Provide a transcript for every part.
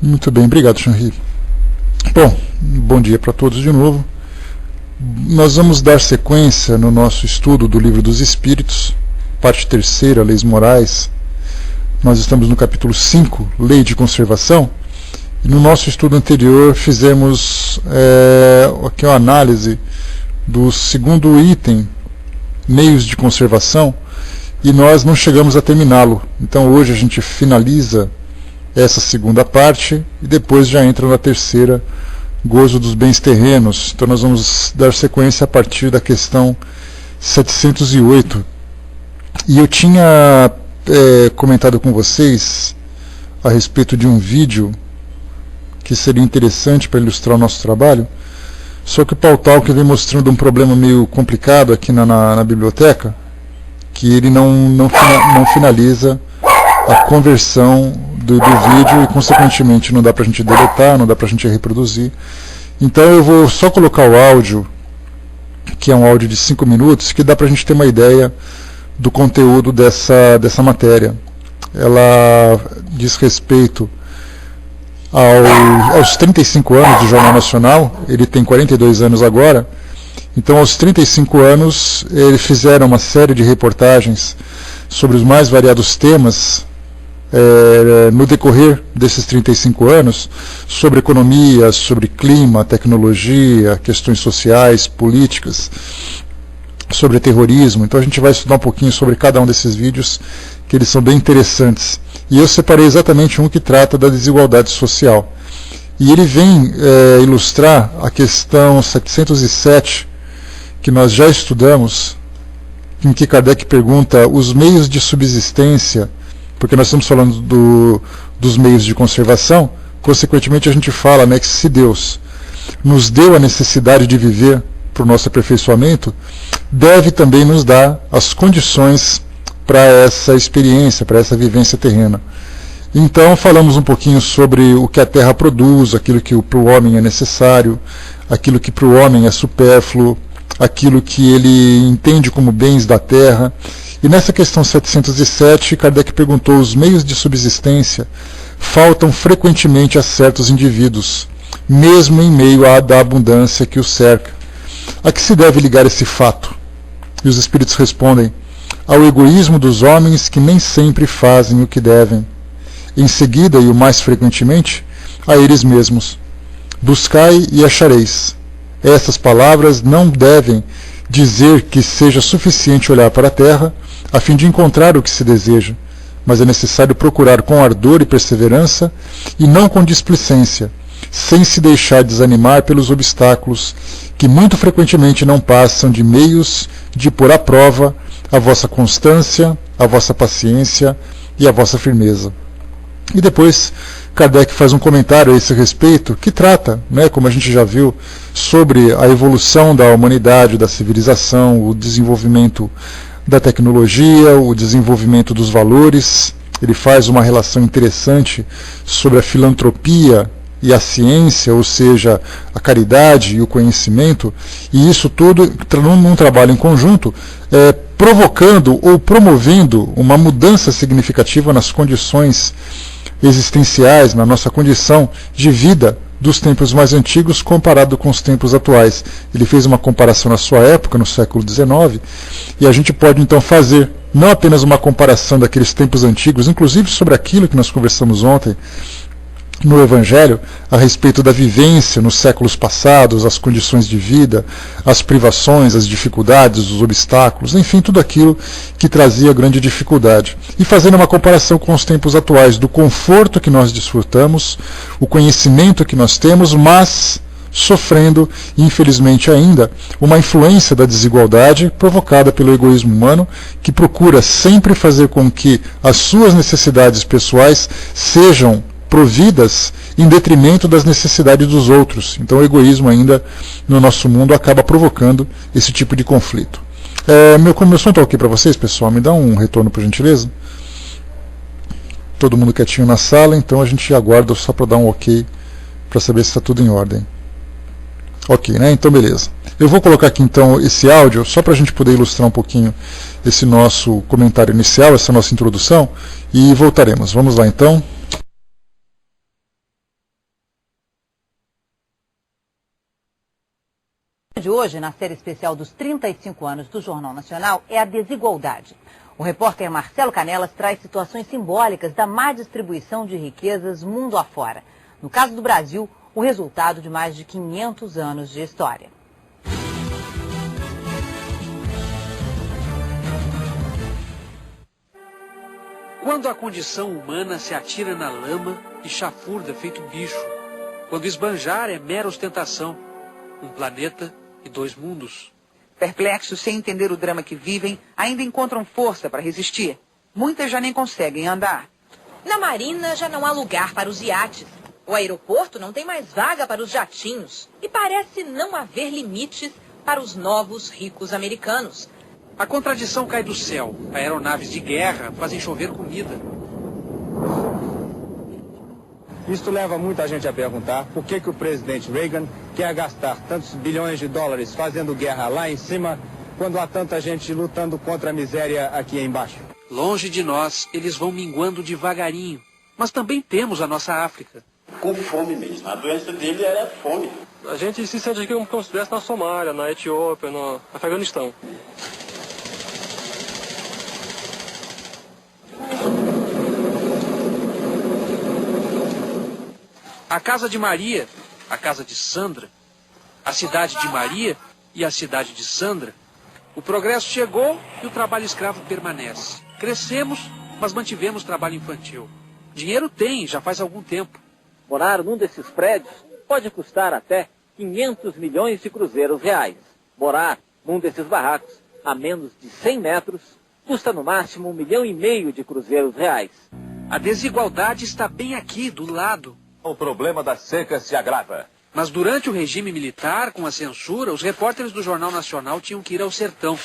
Muito bem, obrigado, Xanri. Bom, bom dia para todos de novo. Nós vamos dar sequência no nosso estudo do Livro dos Espíritos, parte terceira, Leis Morais. Nós estamos no capítulo 5, Lei de Conservação. E no nosso estudo anterior fizemos aqui uma análise do segundo item, Meios de Conservação, e nós não chegamos a terminá-lo. Então hoje a gente finaliza essa segunda parte e depois já entra na terceira, gozo dos bens terrenos. Então nós vamos dar sequência a partir da questão 708. E eu tinha comentado com vocês a respeito de um vídeo que seria interessante para ilustrar o nosso trabalho, só que o Pautalk vem mostrando um problema meio complicado aqui na biblioteca, que ele não finaliza a conversão do vídeo e, consequentemente, não dá para a gente deletar, não dá para a gente reproduzir. Então eu vou só colocar o áudio, que é um áudio de 5 minutos, que dá para a gente ter uma ideia do conteúdo dessa matéria. Ela diz respeito aos 35 anos do Jornal Nacional. Ele tem 42 anos agora. Então, aos 35 anos, eles fizeram uma série de reportagens sobre os mais variados temas no decorrer desses 35 anos, sobre economia, sobre clima, tecnologia, questões sociais, políticas, sobre terrorismo. Então a gente vai estudar um pouquinho sobre cada um desses vídeos, que eles são bem interessantes. E eu separei exatamente um que trata da desigualdade social. E ele vem ilustrar a questão 707, que nós já estudamos, em que Kardec pergunta os meios de subsistência, porque nós estamos falando dos meios de conservação. Consequentemente a gente fala, que se Deus nos deu a necessidade de viver para o nosso aperfeiçoamento, deve também nos dar as condições para essa experiência, para essa vivência terrena. Então falamos um pouquinho sobre o que a terra produz, aquilo que para o homem é necessário, aquilo que para o homem é supérfluo, aquilo que ele entende como bens da terra. E nessa questão 707, Kardec perguntou: os meios de subsistência faltam frequentemente a certos indivíduos, mesmo em meio da abundância que os cerca. A que se deve ligar esse fato? E os espíritos respondem: ao egoísmo dos homens que nem sempre fazem o que devem. Em seguida, e o mais frequentemente, a eles mesmos. Buscai e achareis. Essas palavras não devem dizer que seja suficiente olhar para a terra a fim de encontrar o que se deseja, mas é necessário procurar com ardor e perseverança e não com displicência, sem se deixar desanimar pelos obstáculos que muito frequentemente não passam de meios de pôr à prova a vossa constância, a vossa paciência e a vossa firmeza. E depois Kardec faz um comentário a esse respeito que trata, como a gente já viu, sobre a evolução da humanidade, da civilização, o desenvolvimento da tecnologia, o desenvolvimento dos valores. Ele faz uma relação interessante sobre a filantropia e a ciência, ou seja, a caridade e o conhecimento, e isso tudo num trabalho em conjunto, provocando ou promovendo uma mudança significativa nas condições existenciais, na nossa condição de vida dos tempos mais antigos comparado com os tempos atuais. Ele fez uma comparação na sua época, no século XIX, e a gente pode então fazer não apenas uma comparação daqueles tempos antigos, inclusive sobre aquilo que nós conversamos ontem no Evangelho, a respeito da vivência nos séculos passados, as condições de vida, as privações, as dificuldades, os obstáculos, enfim, tudo aquilo que trazia grande dificuldade. E fazendo uma comparação com os tempos atuais, do conforto que nós desfrutamos, o conhecimento que nós temos, mas sofrendo, infelizmente ainda, uma influência da desigualdade provocada pelo egoísmo humano, que procura sempre fazer com que as suas necessidades pessoais sejam providas em detrimento das necessidades dos outros. Então o egoísmo ainda no nosso mundo acaba provocando esse tipo de conflito. Meu som está ok para vocês, pessoal? Me dá um retorno, por gentileza. Todo mundo quietinho na sala, então a gente aguarda só para dar um ok, para saber se está tudo em ordem. Ok, Então beleza. Eu vou colocar aqui então esse áudio, só para a gente poder ilustrar um pouquinho esse nosso comentário inicial, essa nossa introdução, e voltaremos. Vamos lá então. De hoje, na série especial dos 35 anos do Jornal Nacional, é a desigualdade. O repórter Marcelo Canelas traz situações simbólicas da má distribuição de riquezas mundo afora. No caso do Brasil, o resultado de mais de 500 anos de história. Quando a condição humana se atira na lama e chafurda feito bicho. Quando esbanjar é mera ostentação. Um planeta e dois mundos. Perplexos, sem entender o drama que vivem, ainda encontram força para resistir. Muitas já nem conseguem andar. Na marina já não há lugar para os iates. O aeroporto não tem mais vaga para os jatinhos. E parece não haver limites para os novos ricos americanos. A contradição cai do céu. Aeronaves de guerra fazem chover comida. Isto leva muita gente a perguntar por que o presidente Reagan quer gastar tantos bilhões de dólares fazendo guerra lá em cima, quando há tanta gente lutando contra a miséria aqui embaixo. Longe de nós, eles vão minguando devagarinho. Mas também temos a nossa África. Com fome mesmo. A doença dele era fome. A gente se sente aqui como se estivesse na Somália, na Etiópia, no Afeganistão. A casa de Maria, a casa de Sandra, a cidade de Maria e a cidade de Sandra. O progresso chegou e o trabalho escravo permanece. Crescemos, mas mantivemos trabalho infantil. Dinheiro tem, já faz algum tempo. Morar num desses prédios pode custar até 500 milhões de cruzeiros reais. Morar num desses barracos, a menos de 100 metros, custa no máximo 1,5 milhão de cruzeiros reais. A desigualdade está bem aqui, do lado. O problema da seca se agrava. Mas durante o regime militar, com a censura, os repórteres do Jornal Nacional tinham que ir ao sertão.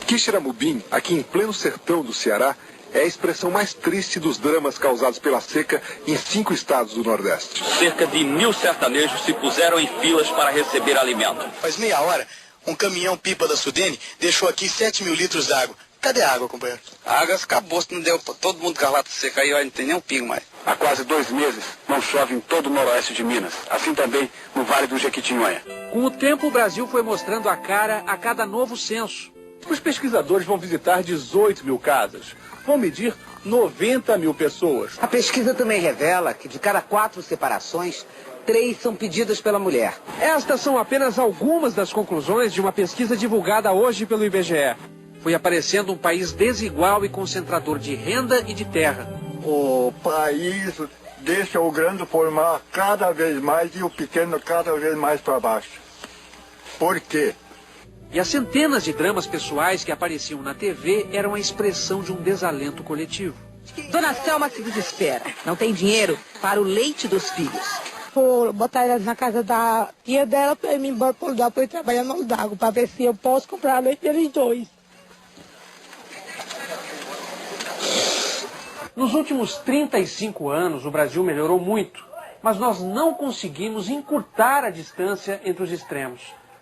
Quixeramobim, aqui em pleno sertão do Ceará, é a expressão mais triste dos dramas causados pela seca em 5 estados do Nordeste. Cerca de 1.000 sertanejos se puseram em filas para receber alimento. Faz meia hora, um caminhão-pipa da Sudene deixou aqui 7 mil litros d'água. Cadê a água, companheiro? A água acabou, não deu para todo mundo carlata seca aí, não tem nem um pingo mais. Há quase 2 meses não chove em todo o noroeste de Minas, assim também no Vale do Jequitinhonha. Com o tempo, o Brasil foi mostrando a cara a cada novo censo. Os pesquisadores vão visitar 18 mil casas. Vão medir 90 mil pessoas. A pesquisa também revela que de cada 4 separações, 3 são pedidas pela mulher. Estas são apenas algumas das conclusões de uma pesquisa divulgada hoje pelo IBGE. Foi aparecendo um país desigual e concentrador de renda e de terra. O país deixa o grande formar cada vez mais e o pequeno cada vez mais para baixo. Por quê? E as centenas de dramas pessoais que apareciam na TV eram a expressão de um desalento coletivo. Dona Selma se desespera. Não tem dinheiro para o leite dos filhos. Vou botar elas na casa da tia dela para ir embora para o lugar para ir trabalhar no Dago, para ver se eu posso comprar leite deles dois. Nos últimos 35 anos, o Brasil melhorou muito, mas nós não conseguimos encurtar a distância entre os extremos.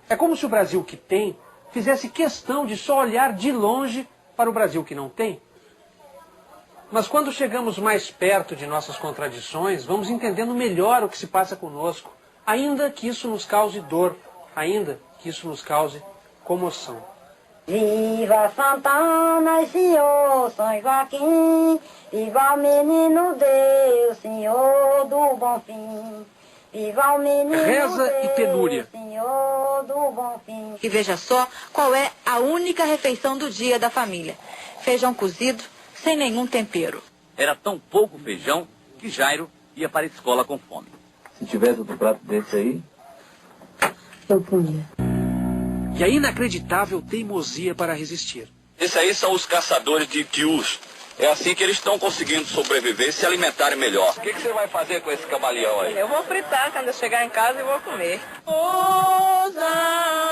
É como se o Brasil que tem fizesse questão de só olhar de longe para o Brasil que não tem. Mas quando chegamos mais perto de nossas contradições, vamos entendendo melhor o que se passa conosco, ainda que isso nos cause dor, ainda que isso nos cause comoção. Viva Santana e Senhor São Joaquim, viva o menino Deus, Senhor do Bom Fim. Viva o menino Reza Deus, e penúria. Senhor do Bom Fim. E veja só qual é a única refeição do dia da família. Feijão cozido, sem nenhum tempero. Era tão pouco feijão que Jairo ia para a escola com fome. Se tivesse outro prato desse aí, eu punha. E a inacreditável teimosia para resistir. Esses aí são os caçadores de Itiús. É assim que eles estão conseguindo sobreviver e se alimentarem melhor. O que você vai fazer com esse camaleão aí? Eu vou fritar quando eu chegar em casa e vou comer. Os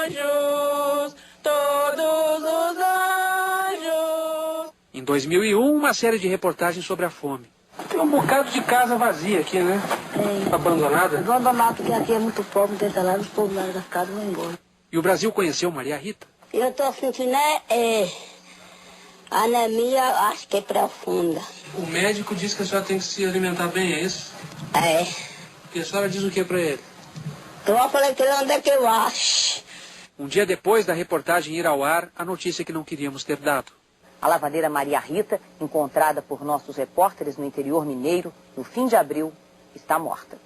anjos, todos os anjos. Em 2001, uma série de reportagens sobre a fome. Tem um bocado de casa vazia aqui, né? Tem. Abandonada. Abandonado, porque aqui é muito pobre, não tem salário, os povos lá das casas vão embora. E o Brasil conheceu Maria Rita? Eu estou sentindo anemia, acho que é profunda. O médico disse que a senhora tem que se alimentar bem, é isso? É. E a senhora diz o que para ele? Eu falei que ele onde é que eu acho. Um dia depois da reportagem ir ao ar, a notícia que não queríamos ter dado. A lavadeira Maria Rita, encontrada por nossos repórteres no interior mineiro, no fim de abril, está morta.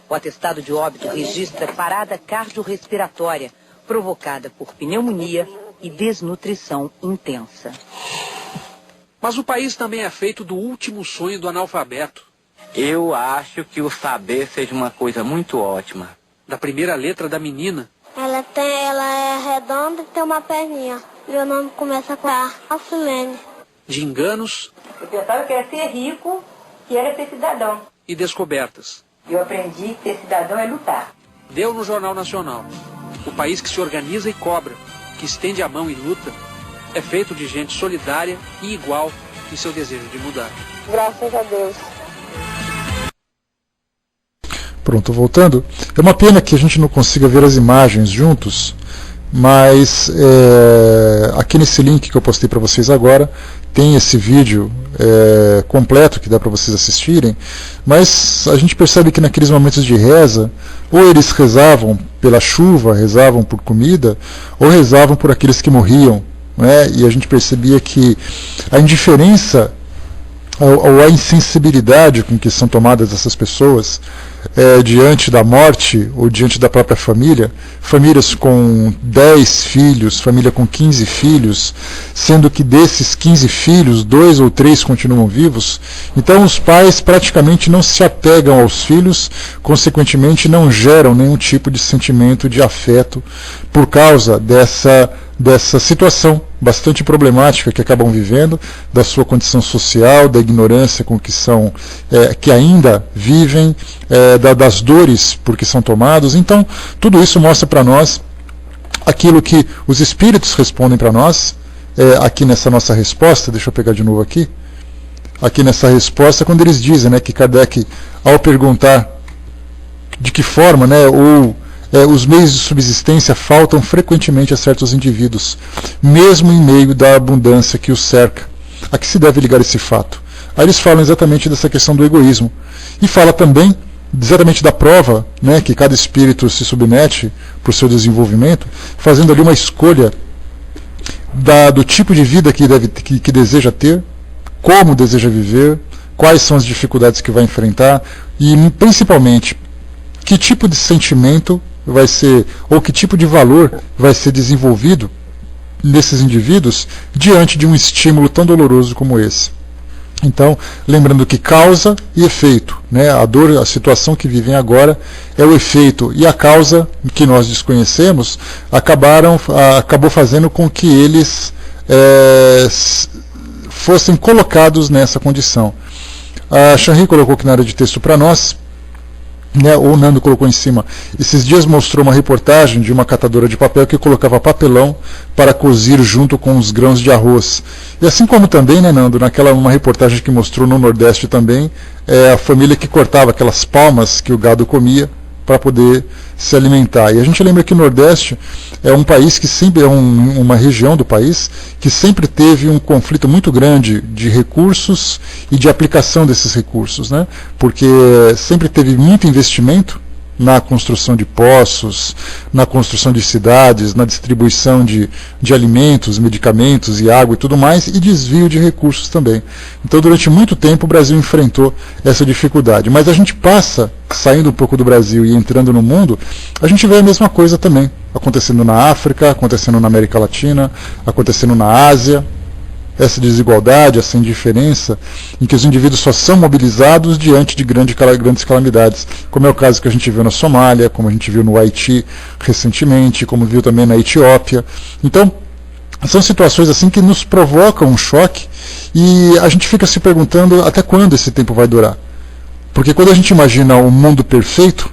O atestado de óbito registra parada cardiorrespiratória, provocada por pneumonia e desnutrição intensa. Mas o país também é feito do último sonho do analfabeto. Eu acho que o saber seja uma coisa muito ótima. Da primeira letra da menina. Ela é redonda e tem uma perninha. Meu nome começa com A, Alcilene. De enganos. Eu pensava que era ser rico, que era ser cidadão. E descobertas. Eu aprendi que ser cidadão é lutar. Deu no Jornal Nacional. O país que se organiza e cobra, que estende a mão e luta, é feito de gente solidária e igual em seu desejo de mudar. Graças a Deus. Pronto, voltando. É uma pena que a gente não consiga ver as imagens juntos, mas aqui nesse link que eu postei para vocês agora, tem esse vídeo completo que dá para vocês assistirem, mas a gente percebe que naqueles momentos de reza, ou eles rezavam pela chuva, rezavam por comida, ou rezavam por aqueles que morriam, né? E a gente percebia que a indiferença ou a insensibilidade com que são tomadas essas pessoas diante da morte ou diante da própria família, famílias com 10 filhos, família com 15 filhos, sendo que desses 15 filhos, 2 ou 3 continuam vivos, então os pais praticamente não se apegam aos filhos, consequentemente não geram nenhum tipo de sentimento de afeto por causa dessa situação bastante problemática que acabam vivendo, da sua condição social, da ignorância com que são, que ainda vivem, das dores por que são tomados. Então, tudo isso mostra para nós aquilo que os espíritos respondem para nós, aqui nessa nossa resposta. Deixa eu pegar de novo aqui nessa resposta, quando eles dizem, né, que Kardec, ao perguntar de que forma, né, os meios de subsistência faltam frequentemente a certos indivíduos, mesmo em meio da abundância que os cerca. A que se deve ligar esse fato? Aí eles falam exatamente dessa questão do egoísmo. E fala também exatamente da prova, né, que cada espírito se submete para o seu desenvolvimento, fazendo ali uma escolha do tipo de vida que deseja ter, como deseja viver, quais são as dificuldades que vai enfrentar e, principalmente, que tipo de sentimento vai ser, ou que tipo de valor vai ser desenvolvido nesses indivíduos diante de um estímulo tão doloroso como esse. Então, lembrando que causa e efeito, né? A dor, a situação que vivem agora é o efeito, e a causa que nós desconhecemos acabou fazendo com que eles fossem colocados nessa condição. A Chanri colocou aqui na área de texto para nós, né, ou o Nando colocou em cima. Esses dias mostrou uma reportagem de uma catadora de papel que colocava papelão para cozir junto com os grãos de arroz. E assim como também, né, Nando, uma reportagem que mostrou no Nordeste também, a família que cortava aquelas palmas que o gado comia para poder se alimentar. E a gente lembra que o Nordeste é um país que sempre uma região do país que sempre teve um conflito muito grande de recursos e de aplicação desses recursos, né? Porque sempre teve muito investimento na construção de poços, na construção de cidades, na distribuição de alimentos, medicamentos e água e tudo mais, e desvio de recursos também. Então, durante muito tempo, o Brasil enfrentou essa dificuldade. Mas a gente passa, saindo um pouco do Brasil e entrando no mundo, a gente vê a mesma coisa também, acontecendo na África, acontecendo na América Latina, acontecendo na Ásia. Essa desigualdade, essa indiferença, em que os indivíduos só são mobilizados diante de grandes calamidades, como é o caso que a gente viu na Somália, como a gente viu no Haiti recentemente, como viu também na Etiópia. Então, são situações assim que nos provocam um choque e a gente fica se perguntando até quando esse tempo vai durar. Porque quando a gente imagina um mundo perfeito,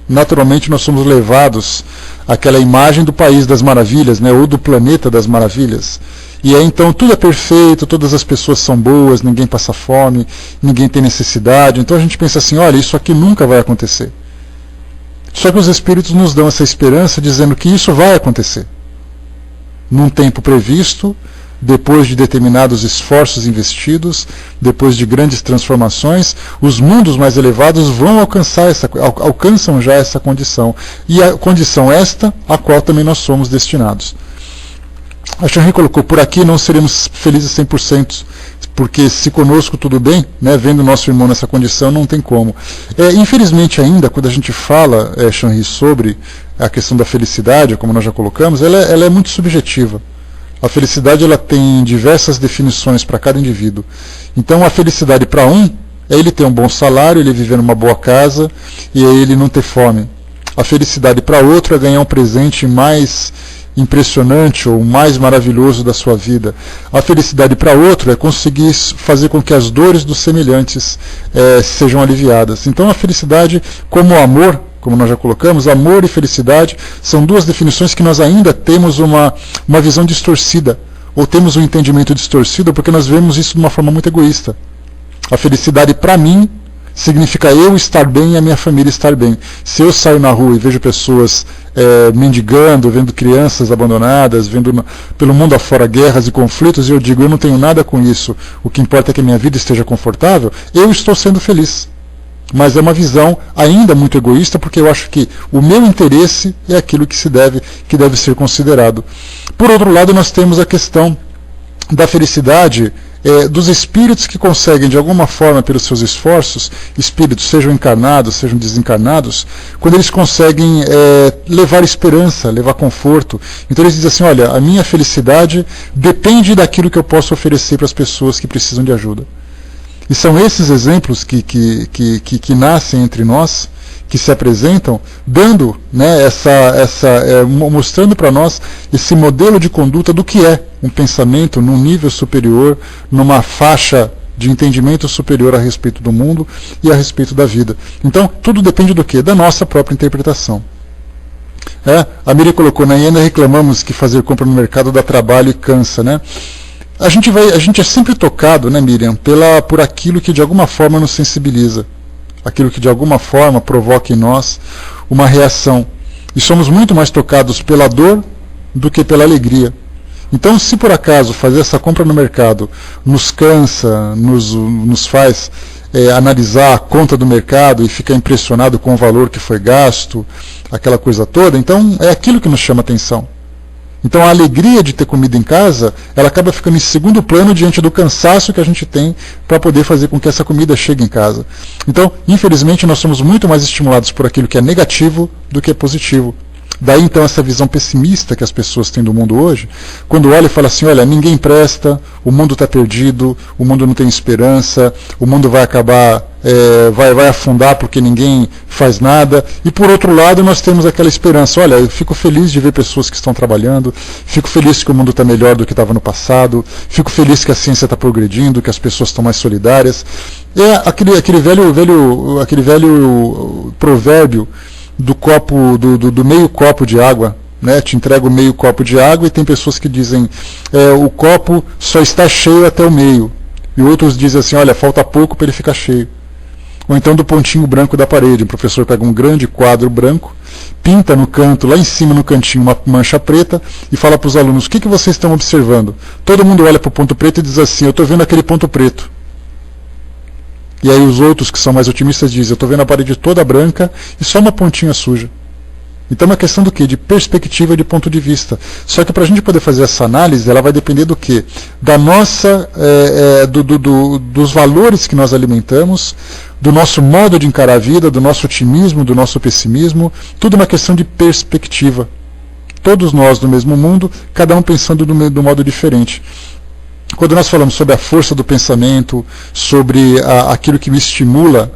naturalmente nós somos levados àquela imagem do País das Maravilhas, né, ou do Planeta das Maravilhas. E aí então tudo é perfeito, todas as pessoas são boas, ninguém passa fome, ninguém tem necessidade. Então a gente pensa assim, olha, isso aqui nunca vai acontecer. Só que os Espíritos nos dão essa esperança dizendo que isso vai acontecer. Num tempo previsto, depois de determinados esforços investidos, depois de grandes transformações, os mundos mais elevados vão alcançam já essa condição. E a condição esta, a qual também nós somos destinados. A Shanri colocou, por aqui não seremos felizes 100%, porque se conosco tudo bem, né, vendo nosso irmão nessa condição, não tem como. Infelizmente ainda, quando a gente fala, Shanri, sobre a questão da felicidade, como nós já colocamos, ela é muito subjetiva. A felicidade ela tem diversas definições para cada indivíduo. Então a felicidade para um é ele ter um bom salário, ele viver numa boa casa e é ele não ter fome. A felicidade para outro é ganhar um presente mais impressionante ou mais maravilhoso da sua vida. A felicidade para outro é conseguir fazer com que as dores dos semelhantes sejam aliviadas. Então a felicidade, como o amor, como nós já colocamos, amor e felicidade são duas definições que nós ainda temos uma visão distorcida, ou temos um entendimento distorcido porque nós vemos isso de uma forma muito egoísta. A felicidade para mim significa eu estar bem e a minha família estar bem. Se eu saio na rua e vejo pessoas mendigando, vendo crianças abandonadas, vendo pelo mundo afora guerras e conflitos, e eu digo, eu não tenho nada com isso, o que importa é que a minha vida esteja confortável, eu estou sendo feliz. Mas é uma visão ainda muito egoísta, porque eu acho que o meu interesse é aquilo que deve ser considerado. Por outro lado, nós temos a questão da felicidade dos espíritos que conseguem, de alguma forma, pelos seus esforços, espíritos, sejam encarnados, sejam desencarnados, quando eles conseguem levar esperança, levar conforto. Então eles dizem assim, olha, a minha felicidade depende daquilo que eu posso oferecer para as pessoas que precisam de ajuda. E são esses exemplos que nascem entre nós, que se apresentam, dando, né, mostrando para nós esse modelo de conduta do que é um pensamento num nível superior, numa faixa de entendimento superior a respeito do mundo e a respeito da vida. Então, tudo depende do quê? Da nossa própria interpretação. A Miriam colocou, né, e ainda reclamamos que fazer compra no mercado dá trabalho e cansa, né? A gente é sempre tocado, né, Miriam, por aquilo que de alguma forma nos sensibiliza, aquilo que de alguma forma provoca em nós uma reação. E somos muito mais tocados pela dor do que pela alegria. Então, se por acaso fazer essa compra no mercado nos cansa, nos faz analisar a conta do mercado e ficar impressionado com o valor que foi gasto, aquela coisa toda, então é aquilo que nos chama atenção. Então a alegria de ter comida em casa, ela acaba ficando em segundo plano diante do cansaço que a gente tem para poder fazer com que essa comida chegue em casa. Então, infelizmente, nós somos muito mais estimulados por aquilo que é negativo do que é positivo. Daí então essa visão pessimista que as pessoas têm do mundo hoje, quando olha e fala assim, olha, ninguém presta, o mundo está perdido, o mundo não tem esperança, o mundo vai acabar, vai afundar porque ninguém faz nada. E por outro lado nós temos aquela esperança, olha, eu fico feliz de ver pessoas que estão trabalhando, fico feliz que o mundo está melhor do que estava no passado, fico feliz que a ciência está progredindo, que as pessoas estão mais solidárias. É aquele velho provérbio do meio copo de água, né? Te entrego meio copo de água e tem pessoas que dizem o copo só está cheio até o meio, e outros dizem assim, olha, falta pouco para ele ficar cheio. Ou então do pontinho branco da parede, o professor pega um grande quadro branco, pinta no canto, lá em cima no cantinho, uma mancha preta e fala para os alunos, o que vocês estão observando? Todo mundo olha para o ponto preto e diz assim, eu estou vendo aquele ponto preto. E aí os outros que são mais otimistas dizem, eu estou vendo a parede toda branca e só uma pontinha suja. Então é uma questão do quê? De perspectiva e de ponto de vista. Só que para a gente poder fazer essa análise, ela vai depender do quê? Da nossa, dos valores que nós alimentamos, do nosso modo de encarar a vida, do nosso otimismo, do nosso pessimismo. Tudo é uma questão de perspectiva. Todos nós no mesmo mundo, cada um pensando do modo diferente. Quando nós falamos sobre a força do pensamento, sobre aquilo que me estimula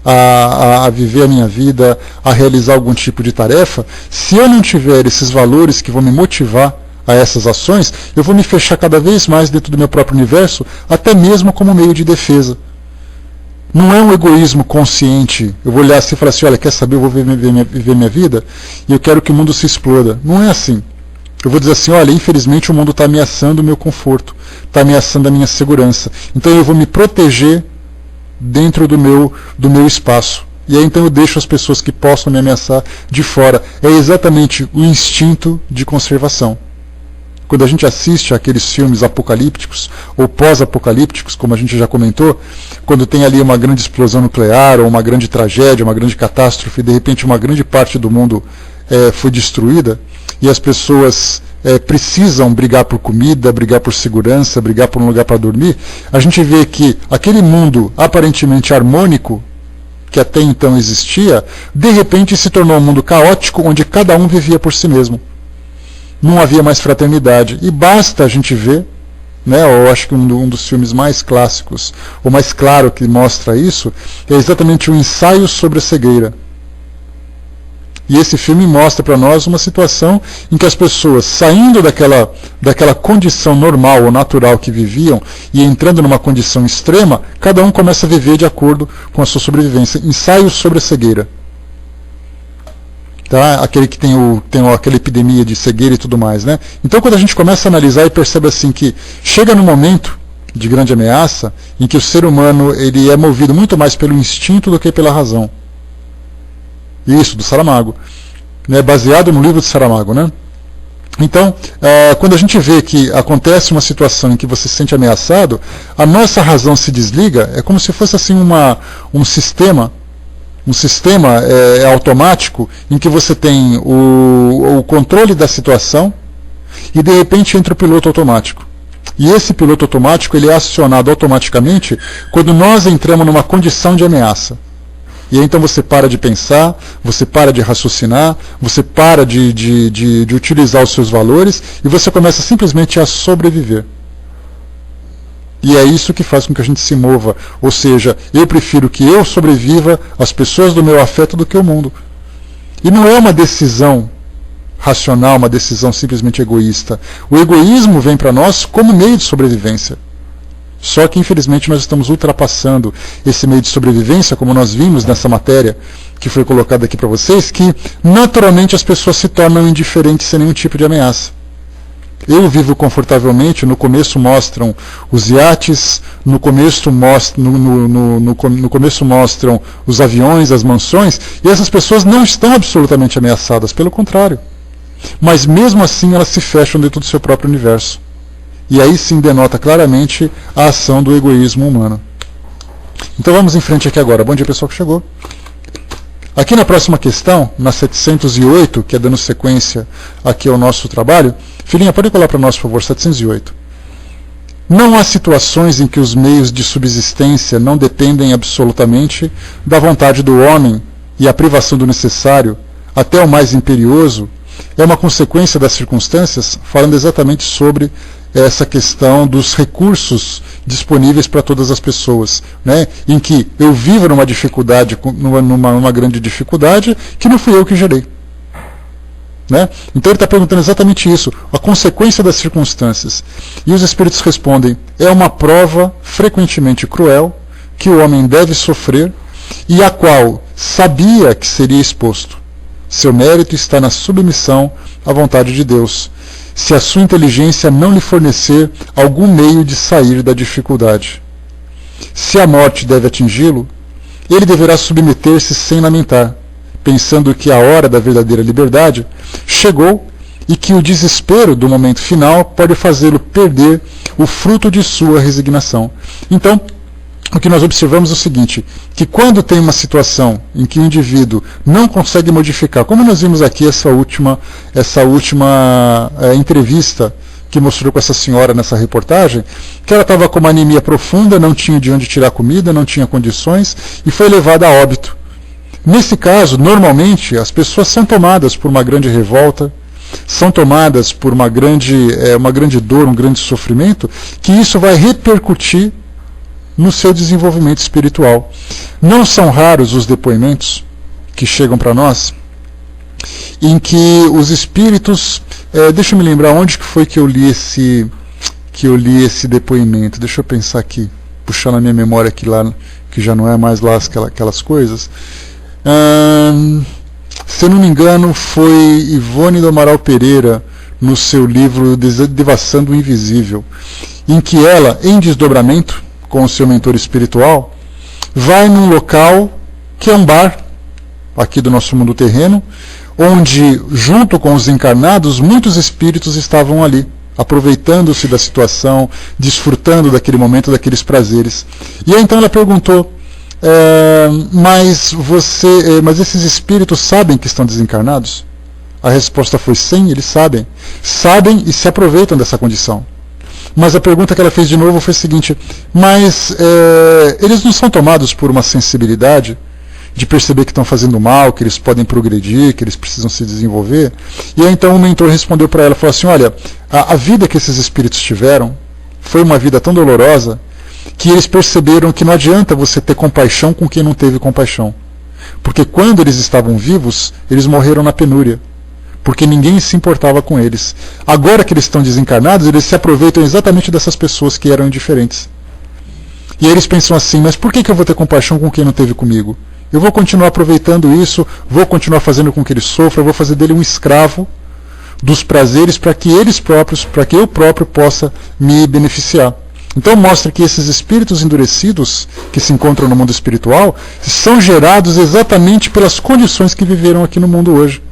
a viver a minha vida, a realizar algum tipo de tarefa, se eu não tiver esses valores que vão me motivar a essas ações, eu vou me fechar cada vez mais dentro do meu próprio universo, até mesmo como meio de defesa. Não é um egoísmo consciente, eu vou olhar assim e falar assim, olha, quer saber, eu vou viver minha vida e eu quero que o mundo se exploda. Não é assim. Eu vou dizer assim, olha, infelizmente o mundo está ameaçando o meu conforto, está ameaçando a minha segurança. Então eu vou me proteger dentro do meu espaço. E aí então eu deixo as pessoas que possam me ameaçar de fora. É exatamente o instinto de conservação. quando a gente assiste aqueles filmes apocalípticos ou pós-apocalípticos, como a gente já comentou, quando tem ali uma grande explosão nuclear ou uma grande tragédia, uma grande catástrofe, e de repente uma grande parte do mundo foi destruída, e as pessoas precisam brigar por comida, brigar por segurança, brigar por um lugar para dormir, a gente vê que aquele mundo aparentemente harmônico, que até então existia, de repente se tornou um mundo caótico, onde cada um vivia por si mesmo. Não havia mais fraternidade. E basta a gente ver, né, eu acho que um dos filmes mais clássicos, ou mais claro que mostra isso, é exatamente o Ensaio sobre a Cegueira. E esse filme mostra para nós uma situação em que as pessoas, saindo daquela condição normal ou natural que viviam e entrando numa condição extrema, cada um começa a viver de acordo com a sua sobrevivência. Ensaio sobre a Cegueira. Tá? Aquele que tem aquela epidemia de cegueira e tudo mais, né? Então, quando a gente começa a analisar e percebe assim que chega no momento de grande ameaça em que o ser humano ele é movido muito mais pelo instinto do que pela razão. Isso, do Saramago, né? Baseado no livro de Saramago, né? Então, quando a gente vê que acontece uma situação em que você se sente ameaçado, a nossa razão se desliga, é como se fosse assim um sistema automático em que você tem o controle da situação e de repente entra o piloto automático. E esse piloto automático ele é acionado automaticamente quando nós entramos numa condição de ameaça. E aí, então você para de pensar, você para de raciocinar, você para de utilizar os seus valores e você começa simplesmente a sobreviver. E é isso que faz com que a gente se mova. Ou seja, eu prefiro que eu sobreviva às pessoas do meu afeto do que o mundo. E não é uma decisão racional, uma decisão simplesmente egoísta. O egoísmo vem para nós como meio de sobrevivência. Só que, infelizmente, nós estamos ultrapassando esse meio de sobrevivência, como nós vimos nessa matéria que foi colocada aqui para vocês, que naturalmente as pessoas se tornam indiferentes sem nenhum tipo de ameaça. Eu vivo confortavelmente, no começo mostram os iates, no começo mostram os aviões, as mansões, e essas pessoas não estão absolutamente ameaçadas, pelo contrário. Mas mesmo assim elas se fecham dentro do seu próprio universo. E aí sim denota claramente a ação do egoísmo humano. Então vamos em frente aqui agora. Bom dia, pessoal que chegou. Aqui na próxima questão, na 708, que é dando sequência aqui ao nosso trabalho, filhinha, pode colar para nós, por favor, 708. Não há situações em que os meios de subsistência não dependem absolutamente da vontade do homem e a privação do necessário, até o mais imperioso, é uma consequência das circunstâncias, falando exatamente sobre essa questão dos recursos disponíveis para todas as pessoas, né? Em que eu vivo numa dificuldade, numa grande dificuldade, que não fui eu que gerei. Né? Então ele está perguntando exatamente isso, a consequência das circunstâncias. E os espíritos respondem, é uma prova frequentemente cruel, que o homem deve sofrer, e a qual sabia que seria exposto. Seu mérito está na submissão à vontade de Deus, se a sua inteligência não lhe fornecer algum meio de sair da dificuldade. Se a morte deve atingi-lo, ele deverá submeter-se sem lamentar, pensando que a hora da verdadeira liberdade chegou e que o desespero do momento final pode fazê-lo perder o fruto de sua resignação. Então, o que nós observamos é o seguinte, que quando tem uma situação em que o indivíduo não consegue modificar, como nós vimos aqui essa última entrevista que mostrou com essa senhora nessa reportagem, que ela estava com uma anemia profunda, não tinha de onde tirar comida, não tinha condições e foi levada a óbito. Nesse caso, normalmente, as pessoas são tomadas por uma grande revolta, são tomadas por uma grande dor, um grande sofrimento, que isso vai repercutir no seu desenvolvimento espiritual. Não são raros os depoimentos que chegam para nós, em que os espíritos... deixa eu me lembrar onde que foi que eu li esse depoimento. Deixa eu pensar aqui, puxar na minha memória aqui lá, que já não é mais lá aquelas coisas. Se eu não me engano, foi Ivone do Amaral Pereira, no seu livro Devassando o Invisível, em que ela, em desdobramento, com o seu mentor espiritual, vai num local que é um bar, aqui do nosso mundo terreno, onde, junto com os encarnados, muitos espíritos estavam ali, aproveitando-se da situação, desfrutando daquele momento, daqueles prazeres. E aí então ela perguntou, mas esses espíritos sabem que estão desencarnados? A resposta foi sim, eles sabem. Sabem e se aproveitam dessa condição. Mas a pergunta que ela fez de novo foi a seguinte, mas eles não são tomados por uma sensibilidade de perceber que estão fazendo mal, que eles podem progredir, que eles precisam se desenvolver? E aí então o mentor respondeu para ela, falou assim, olha, a vida que esses espíritos tiveram foi uma vida tão dolorosa que eles perceberam que não adianta você ter compaixão com quem não teve compaixão. Porque quando eles estavam vivos, eles morreram na penúria. Porque ninguém se importava com eles. Agora que eles estão desencarnados, eles se aproveitam exatamente dessas pessoas que eram indiferentes. E aí eles pensam assim, mas por que eu vou ter compaixão com quem não teve comigo? Eu vou continuar aproveitando isso, vou continuar fazendo com que ele sofra, vou fazer dele um escravo dos prazeres para que eles próprios, para que eu próprio possa me beneficiar. Então mostra que esses espíritos endurecidos que se encontram no mundo espiritual são gerados exatamente pelas condições que viveram aqui no mundo hoje.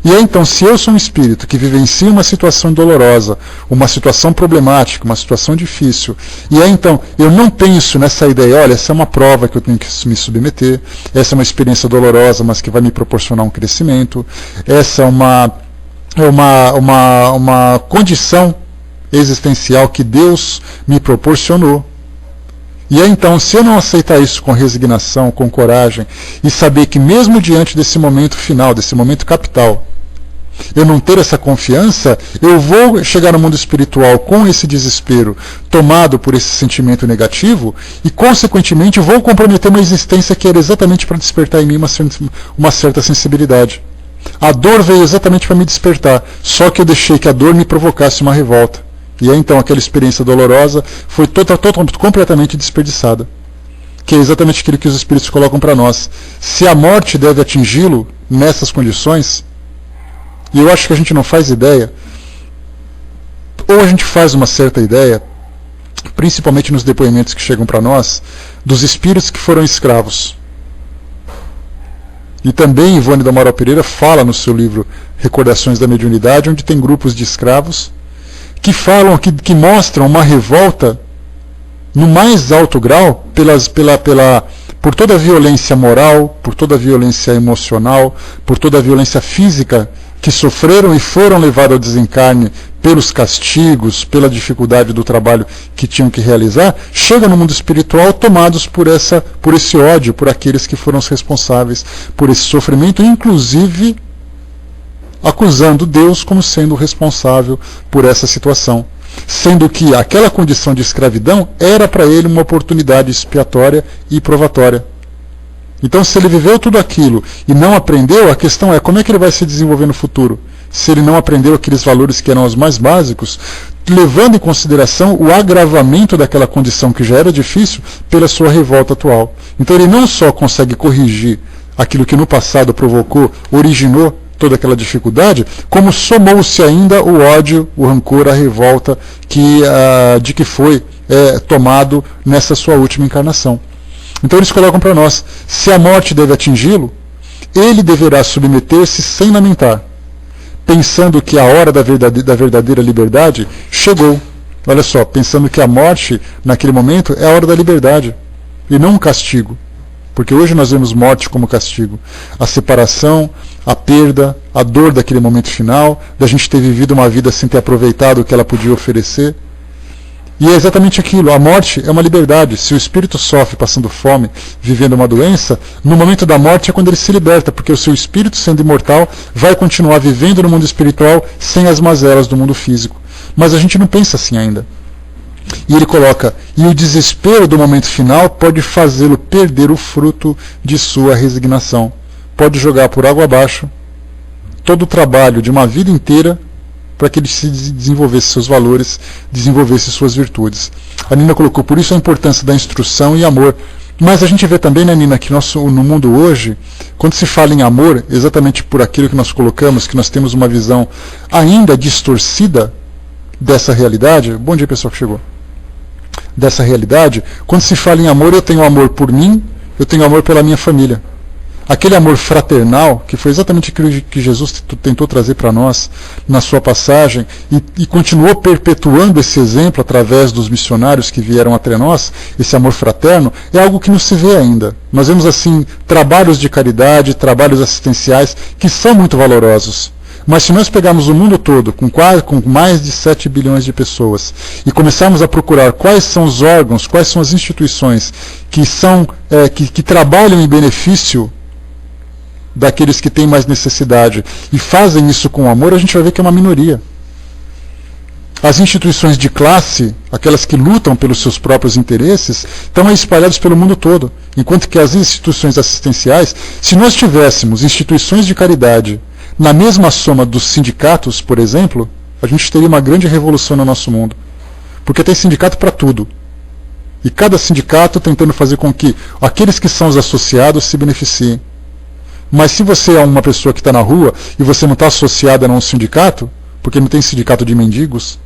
E aí então, se eu sou um espírito que vivencia uma situação dolorosa, uma situação problemática, uma situação difícil, e aí então eu não penso nessa ideia, olha, essa é uma prova que eu tenho que me submeter, essa é uma experiência dolorosa, mas que vai me proporcionar um crescimento, essa é uma condição existencial que Deus me proporcionou. E aí então, se eu não aceitar isso com resignação, com coragem, e saber que mesmo diante desse momento final, desse momento capital, eu não ter essa confiança, eu vou chegar no mundo espiritual com esse desespero, tomado por esse sentimento negativo, e consequentemente vou comprometer uma existência que era exatamente para despertar em mim uma certa sensibilidade. A dor veio exatamente para me despertar, só que eu deixei que a dor me provocasse uma revolta. E aí então aquela experiência dolorosa foi completamente desperdiçada. Que é exatamente aquilo que os espíritos colocam para nós. Se a morte deve atingi-lo nessas condições, e eu acho que a gente não faz ideia, ou a gente faz uma certa ideia, principalmente nos depoimentos que chegam para nós, dos espíritos que foram escravos. E também Ivone do Amaral Pereira fala no seu livro Recordações da Mediunidade, onde tem grupos de escravos que falam, que mostram uma revolta no mais alto grau por toda a violência moral, por toda a violência emocional, por toda a violência física que sofreram e foram levados ao desencarne pelos castigos, pela dificuldade do trabalho que tinham que realizar, chegam no mundo espiritual tomados por esse ódio, por aqueles que foram os responsáveis por esse sofrimento, inclusive acusando Deus como sendo o responsável por essa situação, sendo que aquela condição de escravidão era para ele uma oportunidade expiatória e provatória. Então, se ele viveu tudo aquilo e não aprendeu, a questão é como é que ele vai se desenvolver no futuro, se ele não aprendeu aqueles valores que eram os mais básicos, levando em consideração o agravamento daquela condição que já era difícil pela sua revolta atual. Então ele não só consegue corrigir aquilo que no passado provocou, originou toda aquela dificuldade, como somou-se ainda o ódio, o rancor, a revolta de que foi tomado nessa sua última encarnação. Então eles colocam para nós, se a morte deve atingi-lo, ele deverá submeter-se sem lamentar, pensando que a hora da verdadeira liberdade chegou. Olha só, pensando que a morte, naquele momento, é a hora da liberdade, e não um castigo. Porque hoje nós vemos morte como castigo. A separação, a perda, a dor daquele momento final, da gente ter vivido uma vida sem ter aproveitado o que ela podia oferecer. E é exatamente aquilo, a morte é uma liberdade. Se o espírito sofre passando fome, vivendo uma doença, no momento da morte é quando ele se liberta, porque o seu espírito, sendo imortal, vai continuar vivendo no mundo espiritual sem as mazelas do mundo físico. Mas a gente não pensa assim ainda. E ele coloca, e o desespero do momento final pode fazê-lo perder o fruto de sua resignação. Pode jogar por água abaixo todo o trabalho de uma vida inteira para que ele se desenvolvesse seus valores, desenvolvesse suas virtudes. A Nina colocou, por isso a importância da instrução e amor. Mas a gente vê também, né, Nina, que no mundo hoje, quando se fala em amor, exatamente por aquilo que nós colocamos, que nós temos uma visão ainda distorcida dessa realidade. Bom dia, pessoal que chegou. Dessa realidade, quando se fala em amor, eu tenho amor por mim, eu tenho amor pela minha família. aquele amor fraternal, que foi exatamente aquilo que Jesus tentou trazer para nós na sua passagem, e continuou perpetuando esse exemplo através dos missionários que vieram até nós, esse amor fraterno, é algo que não se vê ainda. Nós vemos assim trabalhos de caridade, trabalhos assistenciais, que são muito valorosos. Mas se nós pegarmos o mundo todo, com mais de 7 bilhões de pessoas, e começarmos a procurar quais são os órgãos, quais são as instituições que trabalham em benefício daqueles que têm mais necessidade, e fazem isso com amor, a gente vai ver que é uma minoria. As instituições de classe, aquelas que lutam pelos seus próprios interesses, estão espalhadas pelo mundo todo. Enquanto que as instituições assistenciais, se nós tivéssemos instituições de caridade na mesma soma dos sindicatos, por exemplo, a gente teria uma grande revolução no nosso mundo. Porque tem sindicato para tudo. E cada sindicato tentando fazer com que aqueles que são os associados se beneficiem. Mas se você é uma pessoa que está na rua e você não está associada a um sindicato, porque não tem sindicato de mendigos,